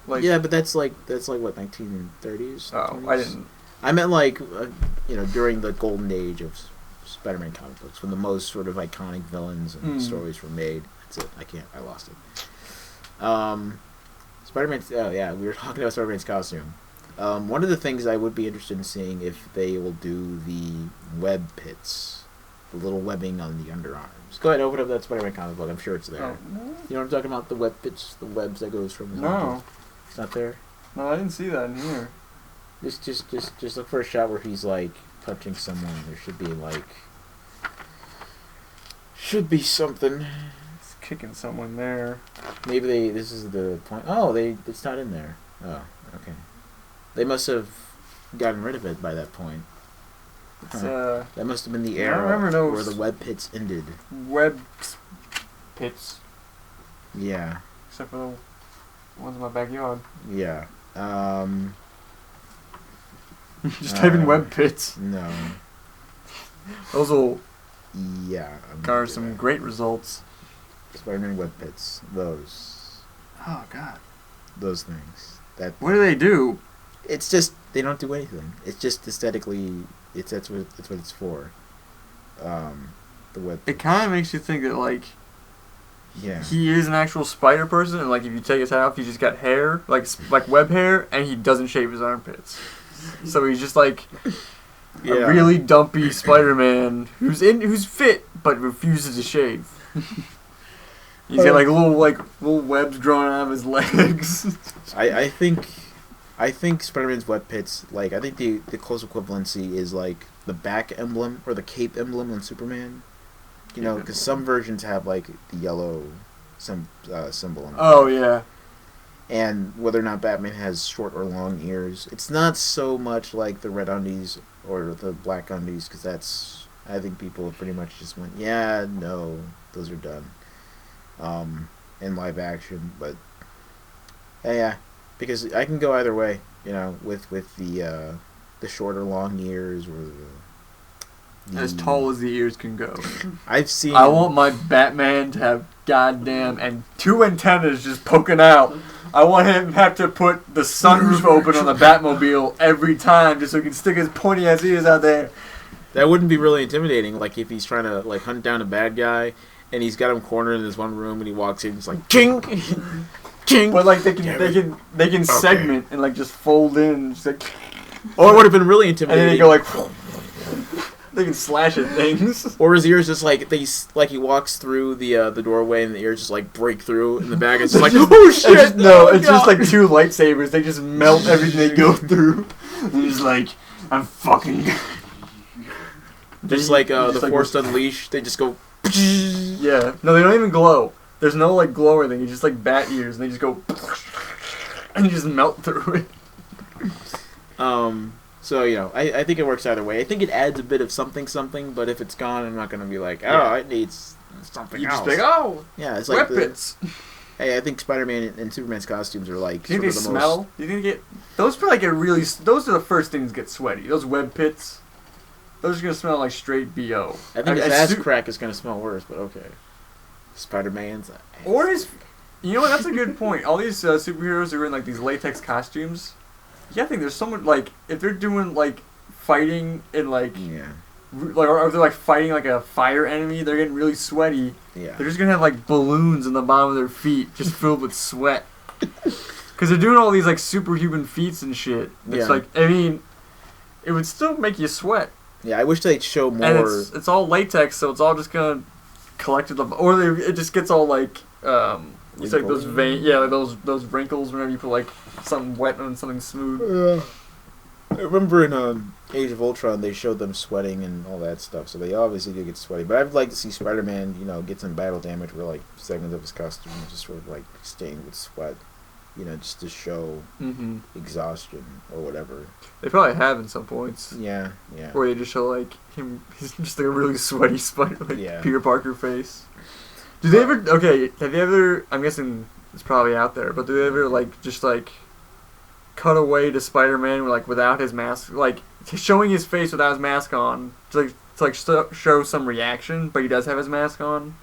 Like, yeah, but that's like what 1930s. Oh, 20s? I didn't. I meant like during the golden age of Spider-Man comic books, when the most sort of iconic villains and stories were made. That's it. I lost it. Spider-Man. Oh yeah, we were talking about Spider-Man's costume. One of the things I would be interested in seeing if they will do the web pits, the little webbing on the underarms. Go ahead, open up that Spider-Man comic book. I'm sure it's there. Oh. You know what I'm talking about? The web pits, the webs that goes from his No. armpit. It's not there. No, I didn't see that in here. Just look for a shot where he's like touching someone. There should be something. It's kicking someone there. Maybe this is the point. Oh, it's not in there. Oh, okay. They must have gotten rid of it by that point. It's That must have been the I era remember where those the web pits ended. web pits, Yeah, except for the ones in my backyard. yeah. Just type in web pits. No. Those will Yeah. garner some great results. Spider-Man web pits. Those Oh God. things. That What do they do? it's just they don't do anything. It's just aesthetically. That's what it's for. The web. It kind of makes you think that like Yeah. he is an actual spider person, and like if you take his hat off, he's just got hair, like web hair, and he doesn't shave his armpits. So he's just like a really dumpy Spider-Man who's fit but refuses to shave. He's got like little webs growing out of his legs. I think Spider-Man's web pits, like, I think the close equivalency is like the back emblem or the cape emblem on Superman. You know, because some versions have like the yellow symbol on it. Oh yeah. And whether or not Batman has short or long ears, it's not so much like the red undies or the black undies, because I think people pretty much just went, yeah, no, those are done. In live action, but yeah, because I can go either way, you know, with the short or long ears, or the As tall as the ears can go. I've seen. I want my Batman to have goddamn and 2 antennas just poking out. I want him to have to put the sunroof open on the Batmobile every time just so he can stick his pointy ass ears out there. That wouldn't be really intimidating. Like if he's trying to like hunt down a bad guy, and he's got him cornered in this one room, and he walks in, it's like ching, ching. But like they can segment and like just fold in, just like. Or it would have been really And intimidating. then they go like. They can slash at things. Or his ears just like he walks through the doorway, and the ears just like break through, and the bag is just like, oh shit! It's just like 2 lightsabers. They just melt everything they go through. And he's like, I'm fucking. Just like the just like Force Unleashed, they just go. Yeah. No, they don't even glow. There's no like glow or anything. It's just like bat ears, and they just go. And you just melt through it. So, you know, I think it works either way. I think it adds a bit of something, but if it's gone, I'm not going to be like, oh, it needs something You else. just be like, oh, yeah, it's like weapons. Hey, I think Spider-Man and Superman's costumes are like Do you sort think of they the smell? most... Do you think they get... Those probably get really... Those are the first things that get sweaty. Those web pits. Those are going to smell like straight B.O. I think his ass crack is going to smell worse, but okay. Spider-Man's ass. Or his... You know what? That's a good point. All these superheroes are in like these latex costumes. Yeah, I think there's someone like... If they're doing like fighting in like... Yeah. Like, or if they're like fighting like a fire enemy, they're getting really sweaty. Yeah. They're just gonna have like balloons in the bottom of their feet, just filled with sweat. Cause they're doing all these like superhuman feats and shit. It's like, I mean, it would still make you sweat. Yeah, I wish they'd show more. And it's all latex, so it's all just gonna collect at the, or it just gets all like, it's like those like those wrinkles whenever you put like something wet on something smooth. I remember in Age of Ultron they showed them sweating and all that stuff, so they obviously do get sweaty. But I'd like to see Spider-Man, you know, get some battle damage where like segments of his costume is just sort of like stained with sweat, you know, just to show exhaustion or whatever. They probably have in some points. Yeah. Where they just show like him, he's just like a really sweaty Spider, like Peter Parker face. Do they ever? Okay, have you ever? I'm guessing it's probably out there, but do they ever like just like cut away to Spider-Man like without his mask, like showing his face without his mask on, to show some reaction, but he does have his mask on,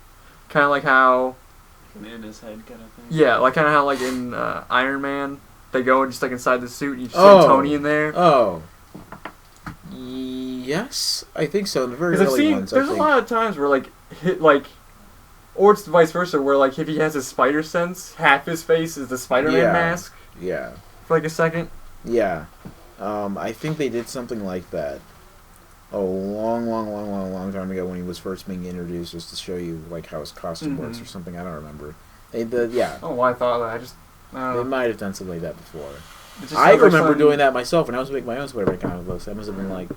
kind of like how in his head kind of thing. Yeah, like kind of how like in Iron Man they go just like inside the suit and you just see Tony in there. Oh. Yes, I think so. In the very early ones, there's a lot of times where like or it's vice versa, where like if he has his spider sense, half his face is the Spider-Man mask. Yeah. For like a second. Yeah. I think they did something like that a long time ago when he was first being introduced, just to show you like how his costume works or something. I don't remember. Yeah. Oh, well, I thought that. They might have done something like that before. Just I remember doing that myself when I was making my own Spider-Man comic books. I must have been like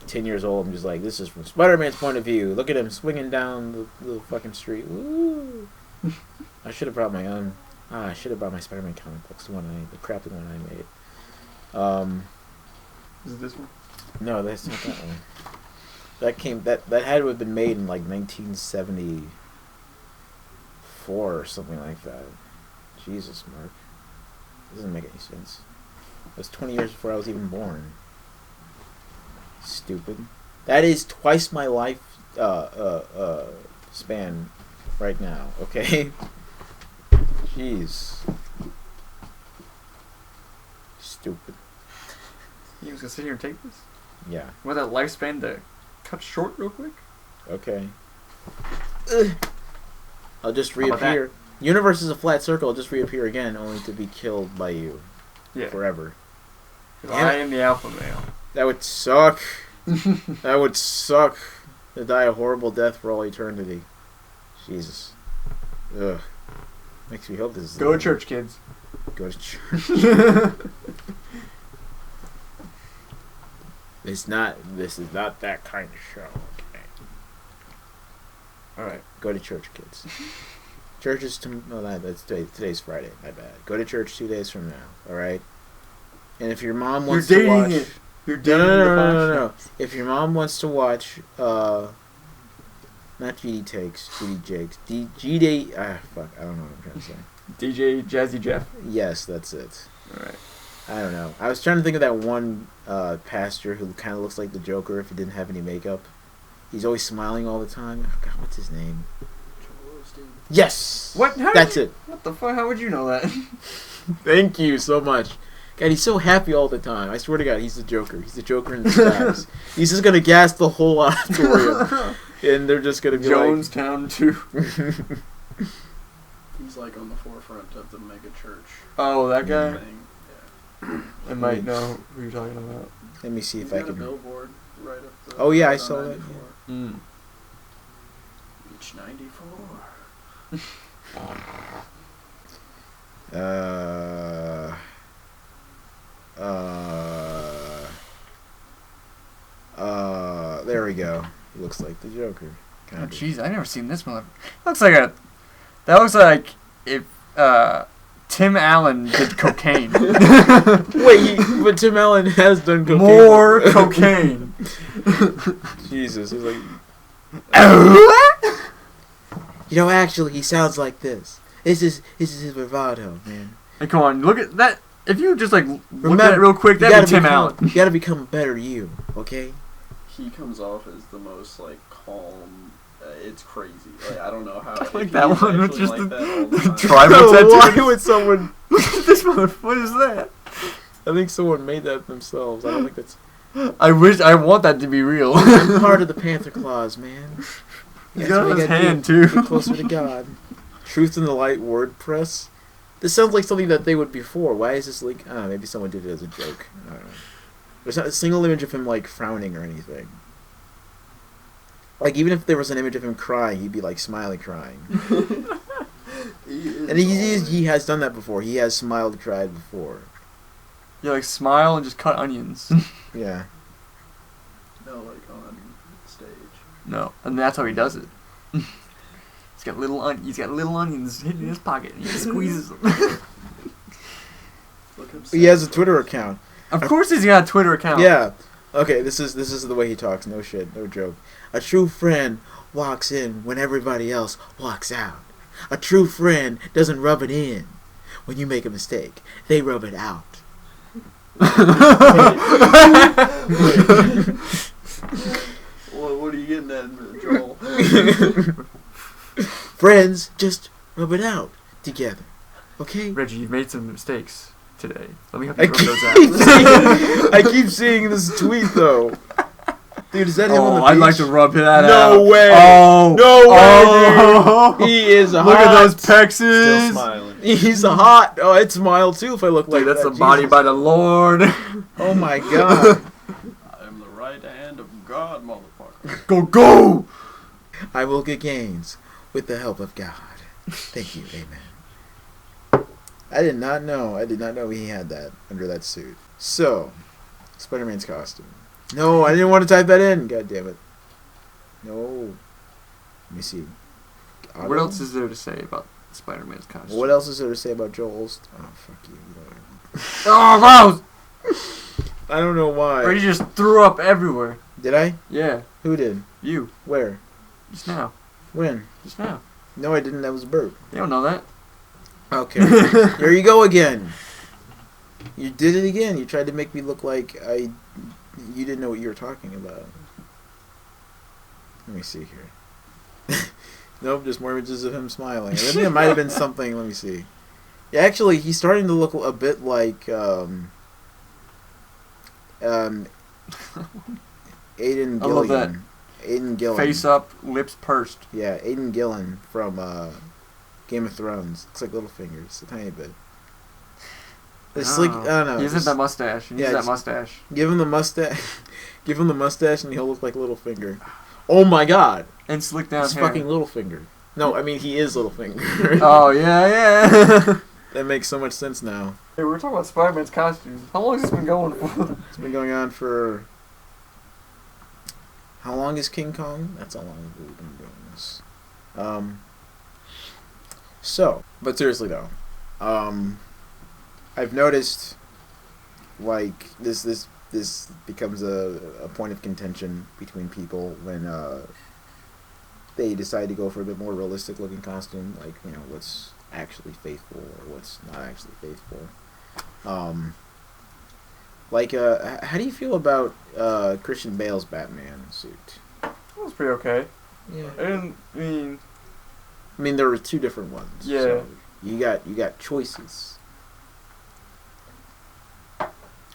10 years old. I'm just like, this is from Spider-Man's point of view. Look at him swinging down the fucking street. Woo! I should have brought my own. I should have brought my Spider-Man comic books. The crappy one I made. Is it this one? No, that's not that one. That had to have been made in like 1974 or something like that. Jesus, Mark. Doesn't make any sense. It was 20 years before I was even born. Stupid. That is twice my life span right now, okay? Jeez. Stupid. You was gonna sit here and take this? Yeah. Want that lifespan to cut short real quick? Okay. I'll just reappear. Universe is a flat circle. I'll just reappear again, only to be killed by you. Yeah. Forever. I am the alpha male. That would suck. That would suck. To die a horrible death for all eternity. Jesus. Ugh. Makes me hope this is... Go to church, kids. Go to church. This is not that kind of show. Okay. Alright. Go to church, kids. Church is that's today's Friday. My bad. Go to church 2 days from now. All right. And if your mom wants to watch, You're dating no. If your mom wants to watch, not GD Takes, GD Jakes, GD. Fuck. I don't know what I'm trying to say. DJ Jazzy Jeff. Yes, that's it. All right. I don't know. I was trying to think of that one pastor who kind of looks like the Joker if he didn't have any makeup. He's always smiling all the time. Oh, God, what's his name? Yes! What? That's it. What the fuck? How would you know that? Thank you so much. God, he's so happy all the time. I swear to God, he's the Joker. He's the Joker in disguise. He's just gonna gas the whole auditorium. And they're just gonna be Jonestown 2. He's like on the forefront of the mega church. Oh, that guy? Thing. Yeah. I might know who you're talking about. Let me see if He's I got a can... billboard right up the... Oh, yeah, I saw that. Mm. Reach 94. There we go. He looks like the Joker. Oh, jeez, I never seen this one. That looks like if Tim Allen did cocaine. Wait, but Tim Allen has done cocaine. More cocaine. Jesus, he's like... actually, he sounds like this. This is his bravado, man. Hey, come on, look at that. If you just, look at it real quick, that'd be Tim Allen. You gotta become a better you, okay? He comes off as the most, calm... it's crazy. I don't know how... Like that one with just the tribal tattoo. Why would someone... Look at this motherfucker. What is that? I think someone made that themselves. I don't think that's... I want that to be real. I'm part of the Panther Claws, man. He's got his hand, too. Get closer to God. Truth in the Light WordPress. This sounds like something that they would before. Why is this link? I don't know, maybe someone did it as a joke. I don't know. There's not a single image of him, frowning or anything. Even if there was an image of him crying, he'd be, smiling, crying. And he has done that before. He has smiled, cried before. Yeah, smile and just cut onions. Yeah. No, on stage. No, and that's how he does it. He's got little onions hidden in his pocket, and he squeezes them. He has a Twitter account. Of course he's got a Twitter account. Yeah. Okay, this is the way he talks. No shit, no joke. A true friend walks in when everybody else walks out. A true friend doesn't rub it in when you make a mistake. They rub it out. What are you getting at, Joel? Friends just rub it out together. Okay? Reggie, you've made some mistakes today. Let me help you rub those out. I keep seeing this tweet, though. Dude, is that him on the beach? I'd like to rub that out. No way. Oh. No way, dude. He is hot. Look at those pexes. Still smiling. He's hot. Oh, I'd smile too if I looked like that's that. the body Jesus. by the Lord. Oh my God. I am the right hand of God, motherfucker. Go! I will get gains with the help of God. Thank you, amen. I did not know he had that under that suit. So, Spider-Man's costume. No, I didn't want to type that in. God damn it. No. Let me see. Auto? What else is there to say about Spider-Man's costume? What else is there to say about Joel Olst? Oh, fuck you. Oh, gross! I don't know why. Or you just threw up everywhere. Did I? Yeah. Who did? You. Where? Just now. When? Just now. No, I didn't. That was a burp. You don't know that. Okay. Here you go again. You did it again. You tried to make me look like you didn't know what you were talking about. Let me see here. Nope, just more images of him smiling. I think it might have been something. Let me see. Yeah, actually, he's starting to look a bit like Aiden Gilligan. I love that. Aiden Gillen. Face up, lips pursed. Yeah, Aiden Gillen from Game of Thrones. Looks like Littlefinger's a tiny bit. It's like, I don't know. He uses that mustache. He uses that mustache. Give him the mustache. Give him the mustache and he'll look like Littlefinger. Oh my God. And slick down He's hair. fucking Littlefinger. No, I mean he is Littlefinger. Oh, yeah. That makes so much sense now. Hey, we were talking about Spider-Man's costume. How long has this been going for? It's been going on for... How long is King Kong? That's how long we've been doing this. So, but seriously though, I've noticed, like, this becomes a point of contention between people when they decide to go for a bit more realistic looking costume, like, you know, what's actually faithful or what's not actually faithful. Like, how do you feel about Christian Bale's Batman suit? That was pretty okay. Yeah. I mean, there were two different ones. Yeah. So you got choices.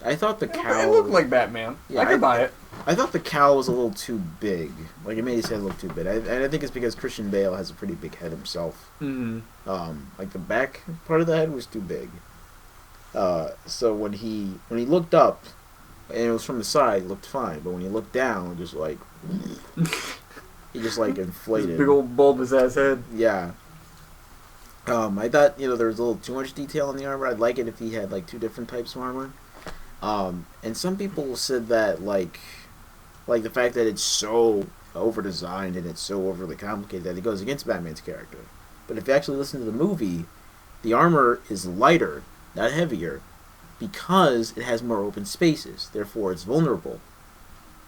I thought the cowl... It looked like Batman. Yeah, I could buy it. I thought the cowl was a little too big. Like, it made his head look too big. And I think it's because Christian Bale has a pretty big head himself. Mm-hmm. Like, the back part of the head was too big. So when he looked up, and it was from the side, it looked fine. But when he looked down, just like... he just, like, inflated. His big old bulbous ass head. Yeah. I thought, you know, there was a little too much detail on the armor. I'd like it if he had, like, two different types of armor. And some people said that, like the fact that it's so over-designed and it's so overly complicated that it goes against Batman's character. But if you actually listen to the movie, the armor is lighter, not heavier, because it has more open spaces. Therefore, it's vulnerable,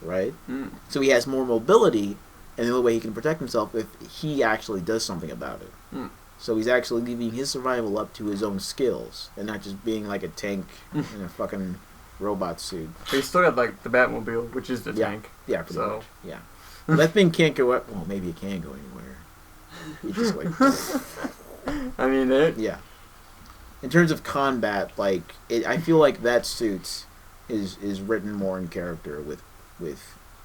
right? Mm. So he has more mobility, and the only way he can protect himself if he actually does something about it. Mm. So he's actually leaving his survival up to his own skills, and not just being like a tank in a fucking robot suit. But he's still got, like, the Batmobile, which is the tank. Yeah, pretty So. much. Yeah. That thing can't go up. Well, maybe it can go anywhere. It just like... I mean, it... Yeah. In terms of combat, like, I feel like that suit is written more in character with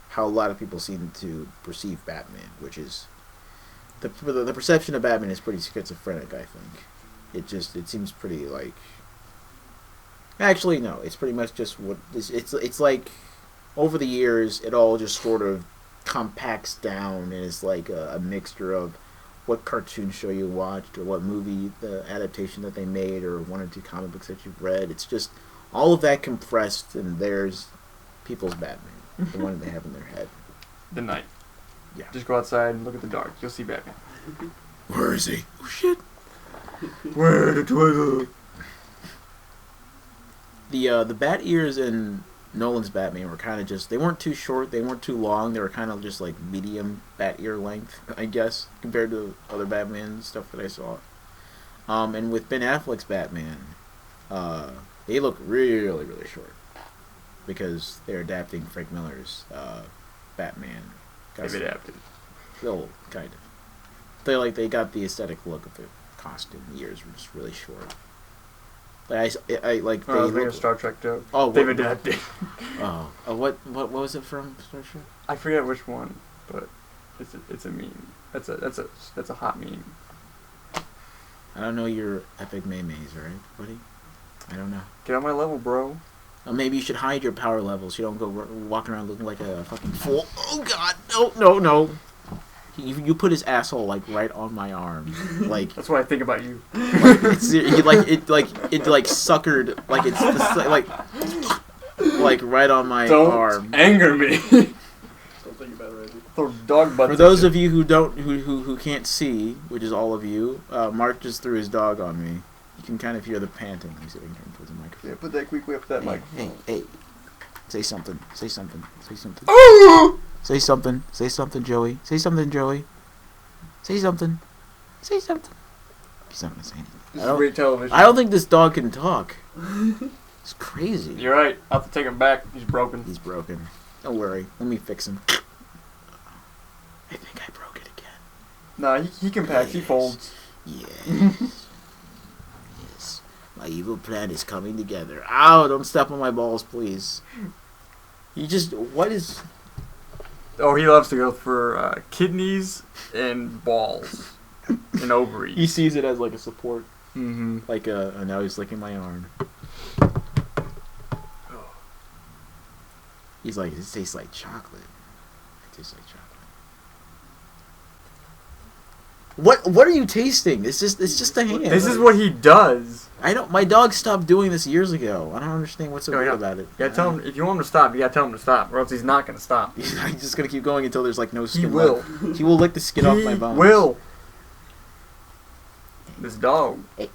how a lot of people seem to perceive Batman, which is... The perception of Batman is pretty schizophrenic, I think. It seems pretty, like... Actually, no. It's pretty much just what... It's like, over the years, it all just sort of compacts down and is like a mixture of what cartoon show you watched or what movie, the adaptation that they made, or one or two comic books that you've read. It's just all of that compressed, and there's people's Batman, the one they have in their head. The night. Yeah. Just go outside and look at the dark. You'll see Batman. Where is he? Oh, shit. Where the Twitter? The bat ears in Nolan's Batman were kind of just... They weren't too short, they weren't too long, they were kind of just like medium bat ear length, I guess, compared to other Batman stuff that I saw. And with Ben Affleck's Batman, they look really, really short. Because they're adapting Frank Miller's Batman. They've adapted. Well, kind of. They got the aesthetic look of the costume. The ears were just really short. Like I like they was making a look... Star Trek joke. Oh, they've adapted. What was it from Star Trek? I forget which one, but it's a meme. That's a hot meme. I don't know your epic maymays, alright, buddy? I don't know. Get on my level, bro. Maybe you should hide your power levels. You don't go walking around looking like a fucking fool. Oh God, no. You put his asshole like right on my arm, like that's what I think about you. It suckered like it's like right on my arm. Don't anger me. Don't think about it, Reggie. Throw dog butts. For those of you who can't see, which is all of you, Mark just threw his dog on me. You can kind of hear the panting. He's sitting here towards the microphone. Yeah, put that quick whip that mic. Hey. Say something. Oh! Say something, Joey. Say something, Joey. Say something. He's not gonna say anything. This is great television. I don't think this dog can talk. It's crazy. You're right. I'll have to take him back. He's broken. Don't worry. Let me fix him. I think I broke it again. Nah, he compacts. He folds. Yes. My evil plan is coming together. Ow, don't step on my balls, please. What is... Oh, he loves to go for kidneys and balls and ovaries. He sees it as like a support. Mm-hmm. And now he's licking my arm. He's like, it tastes like chocolate. What are you tasting? It's just a hand. This is what he does. My dog stopped doing this years ago. I don't understand what's so good about it. You gotta tell him, if you want him to stop, you gotta tell him to stop, or else he's not gonna stop. He's just gonna keep going until there's like no skin. He will. Left. He will lick the skin off my bones. He will. This dog. Hey.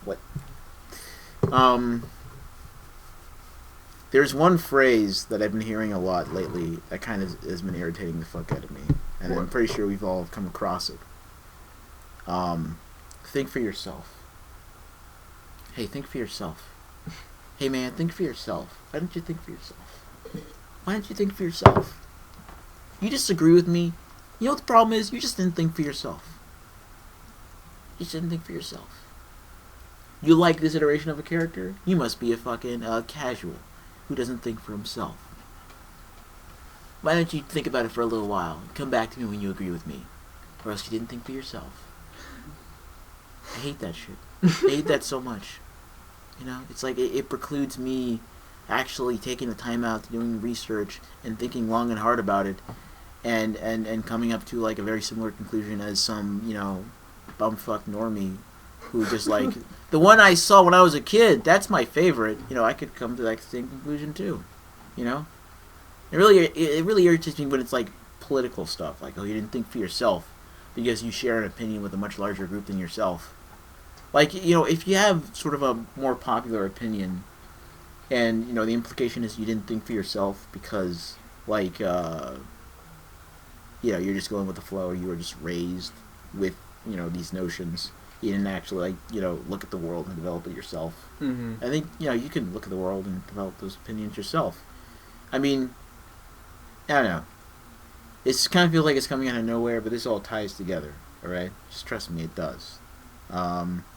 What? There's one phrase that I've been hearing a lot lately that kind of has been irritating the fuck out of me, and I'm pretty sure we've all come across it. Think for yourself. Hey, think for yourself. Hey, man, think for yourself. Why don't you think for yourself? Why don't you think for yourself? You disagree with me? You know what the problem is? You just didn't think for yourself. You just didn't think for yourself. You like this iteration of a character? You must be a fucking casual who doesn't think for himself. Why don't you think about it for a little while? Come back to me when you agree with me. Or else you didn't think for yourself. I hate that shit. I hate that so much. You know, it's like it precludes me actually taking the time out to doing research and thinking long and hard about it and coming up to like a very similar conclusion as some, bumfuck normie who just like the one I saw when I was a kid, that's my favorite. I could come to that same conclusion too. It really irritates me when it's like political stuff, like, oh, you didn't think for yourself because you share an opinion with a much larger group than yourself. Like, if you have sort of a more popular opinion and, the implication is you didn't think for yourself because, like, you're just going with the flow, or you were just raised with, these notions. You didn't actually, look at the world and develop it yourself. Mm-hmm. I think, you can look at the world and develop those opinions yourself. I mean, I don't know. It kind of feels like it's coming out of nowhere, but this all ties together, alright? Just trust me, it does. You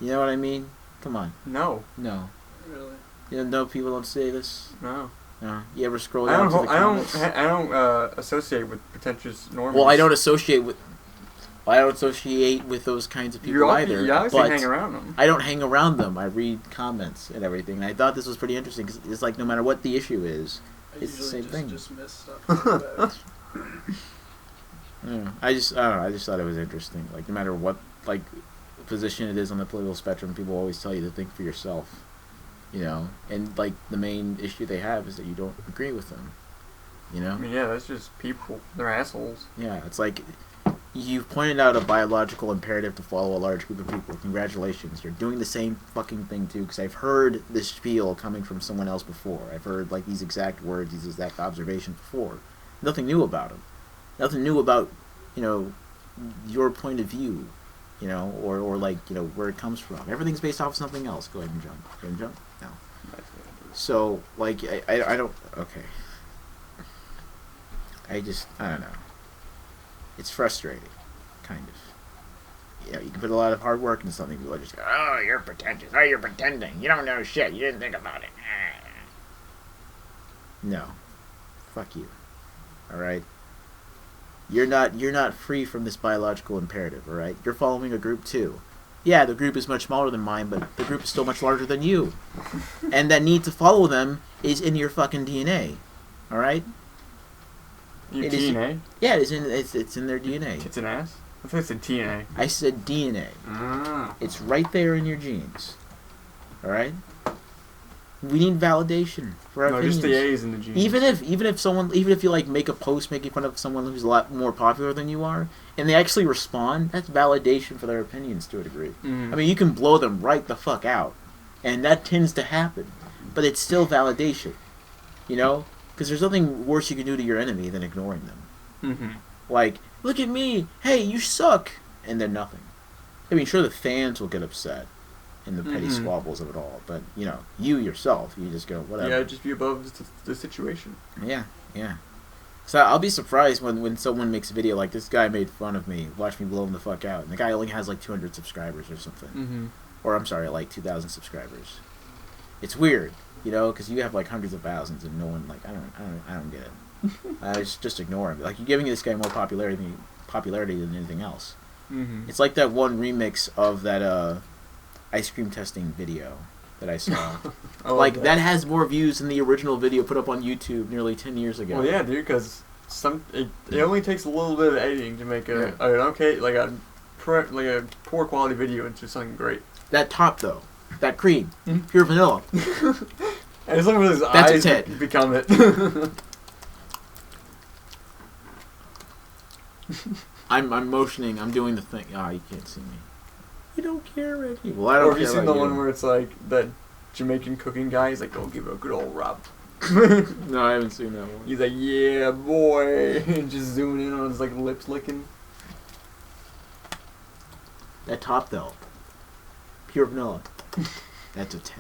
know what I mean? Come on. No. Really? People don't say this? No. No. You ever scroll down to the comments? I don't associate with pretentious normies. Well, I don't associate with those kinds of people either. You obviously hang around them. I don't hang around them. I read comments and everything. And I thought this was pretty interesting because it's like no matter what the issue is, it's the same thing. Just miss stuff. I just thought it was interesting. Like, no matter what position it is on the political spectrum, people always tell you to think for yourself. And like the main issue they have is that you don't agree with them. I mean, yeah, that's just people. They're assholes. Yeah, it's like you've pointed out a biological imperative to follow a large group of people. Congratulations, you're doing the same fucking thing too. Because I've heard this spiel coming from someone else before. I've heard like these exact words, these exact observations before. Nothing new about them. Nothing new about your point of view. Or like, where it comes from. Everything's based off of something else. Go ahead and jump. Go ahead and jump? No. So, like, I don't... Okay. I don't know. It's frustrating. Kind of. You can put a lot of hard work into something. People are just go, oh, you're pretentious. Oh, you're pretending. You don't know shit. You didn't think about it. No. Fuck you. Alright? You're not free from this biological imperative, all right? You're following a group too. Yeah, the group is much smaller than mine, but the group is still much larger than you. And that need to follow them is in your fucking DNA, all right? Your DNA? Yeah, it's in their DNA. It's an ass? I think it's in TNA. I said DNA. It's right there in your genes. All right? We need validation for our opinions. Just the A's in the genes. Even if you like make a post making fun of someone who's a lot more popular than you are, and they actually respond, that's validation for their opinions to a degree. I mean, you can blow them right the fuck out, and that tends to happen, but it's still validation, you know? Because there's nothing worse you can do to your enemy than ignoring them. Like, look at me, hey, you suck, and then nothing. I mean, sure, the fans will get upset in the petty squabbles of it all, but, you know, you yourself, you just go, whatever. Yeah, just be above the situation. Yeah. So I'll be surprised when someone makes a video like, this guy made fun of me, watch me blow him the fuck out, and the guy only has like 200 subscribers or something. Or, I'm sorry, like 2,000 subscribers. It's weird, you know, because you have like hundreds of thousands and no one, like, I don't get it. I just ignore him. Like, you're giving this guy more popularity than anything else. It's like that one remix of that ice cream testing video that I saw. Like, that has more views than the original video put up on YouTube nearly 10 years ago. Well, yeah, dude, because it only takes a little bit of editing to make a poor quality video into something great. That top, though, that cream, pure vanilla. And as long as his eyes become it. I'm motioning. I'm doing the thing. You can't see me. You don't care, Reggie. Well, I don't care. Or have you seen the one where it's like that Jamaican cooking guy? He's like, "Go give it a good old rub." No, I haven't seen that one. He's like, "Yeah, boy," and just zooming in on his like lips licking. That top though, pure vanilla. That's a 10.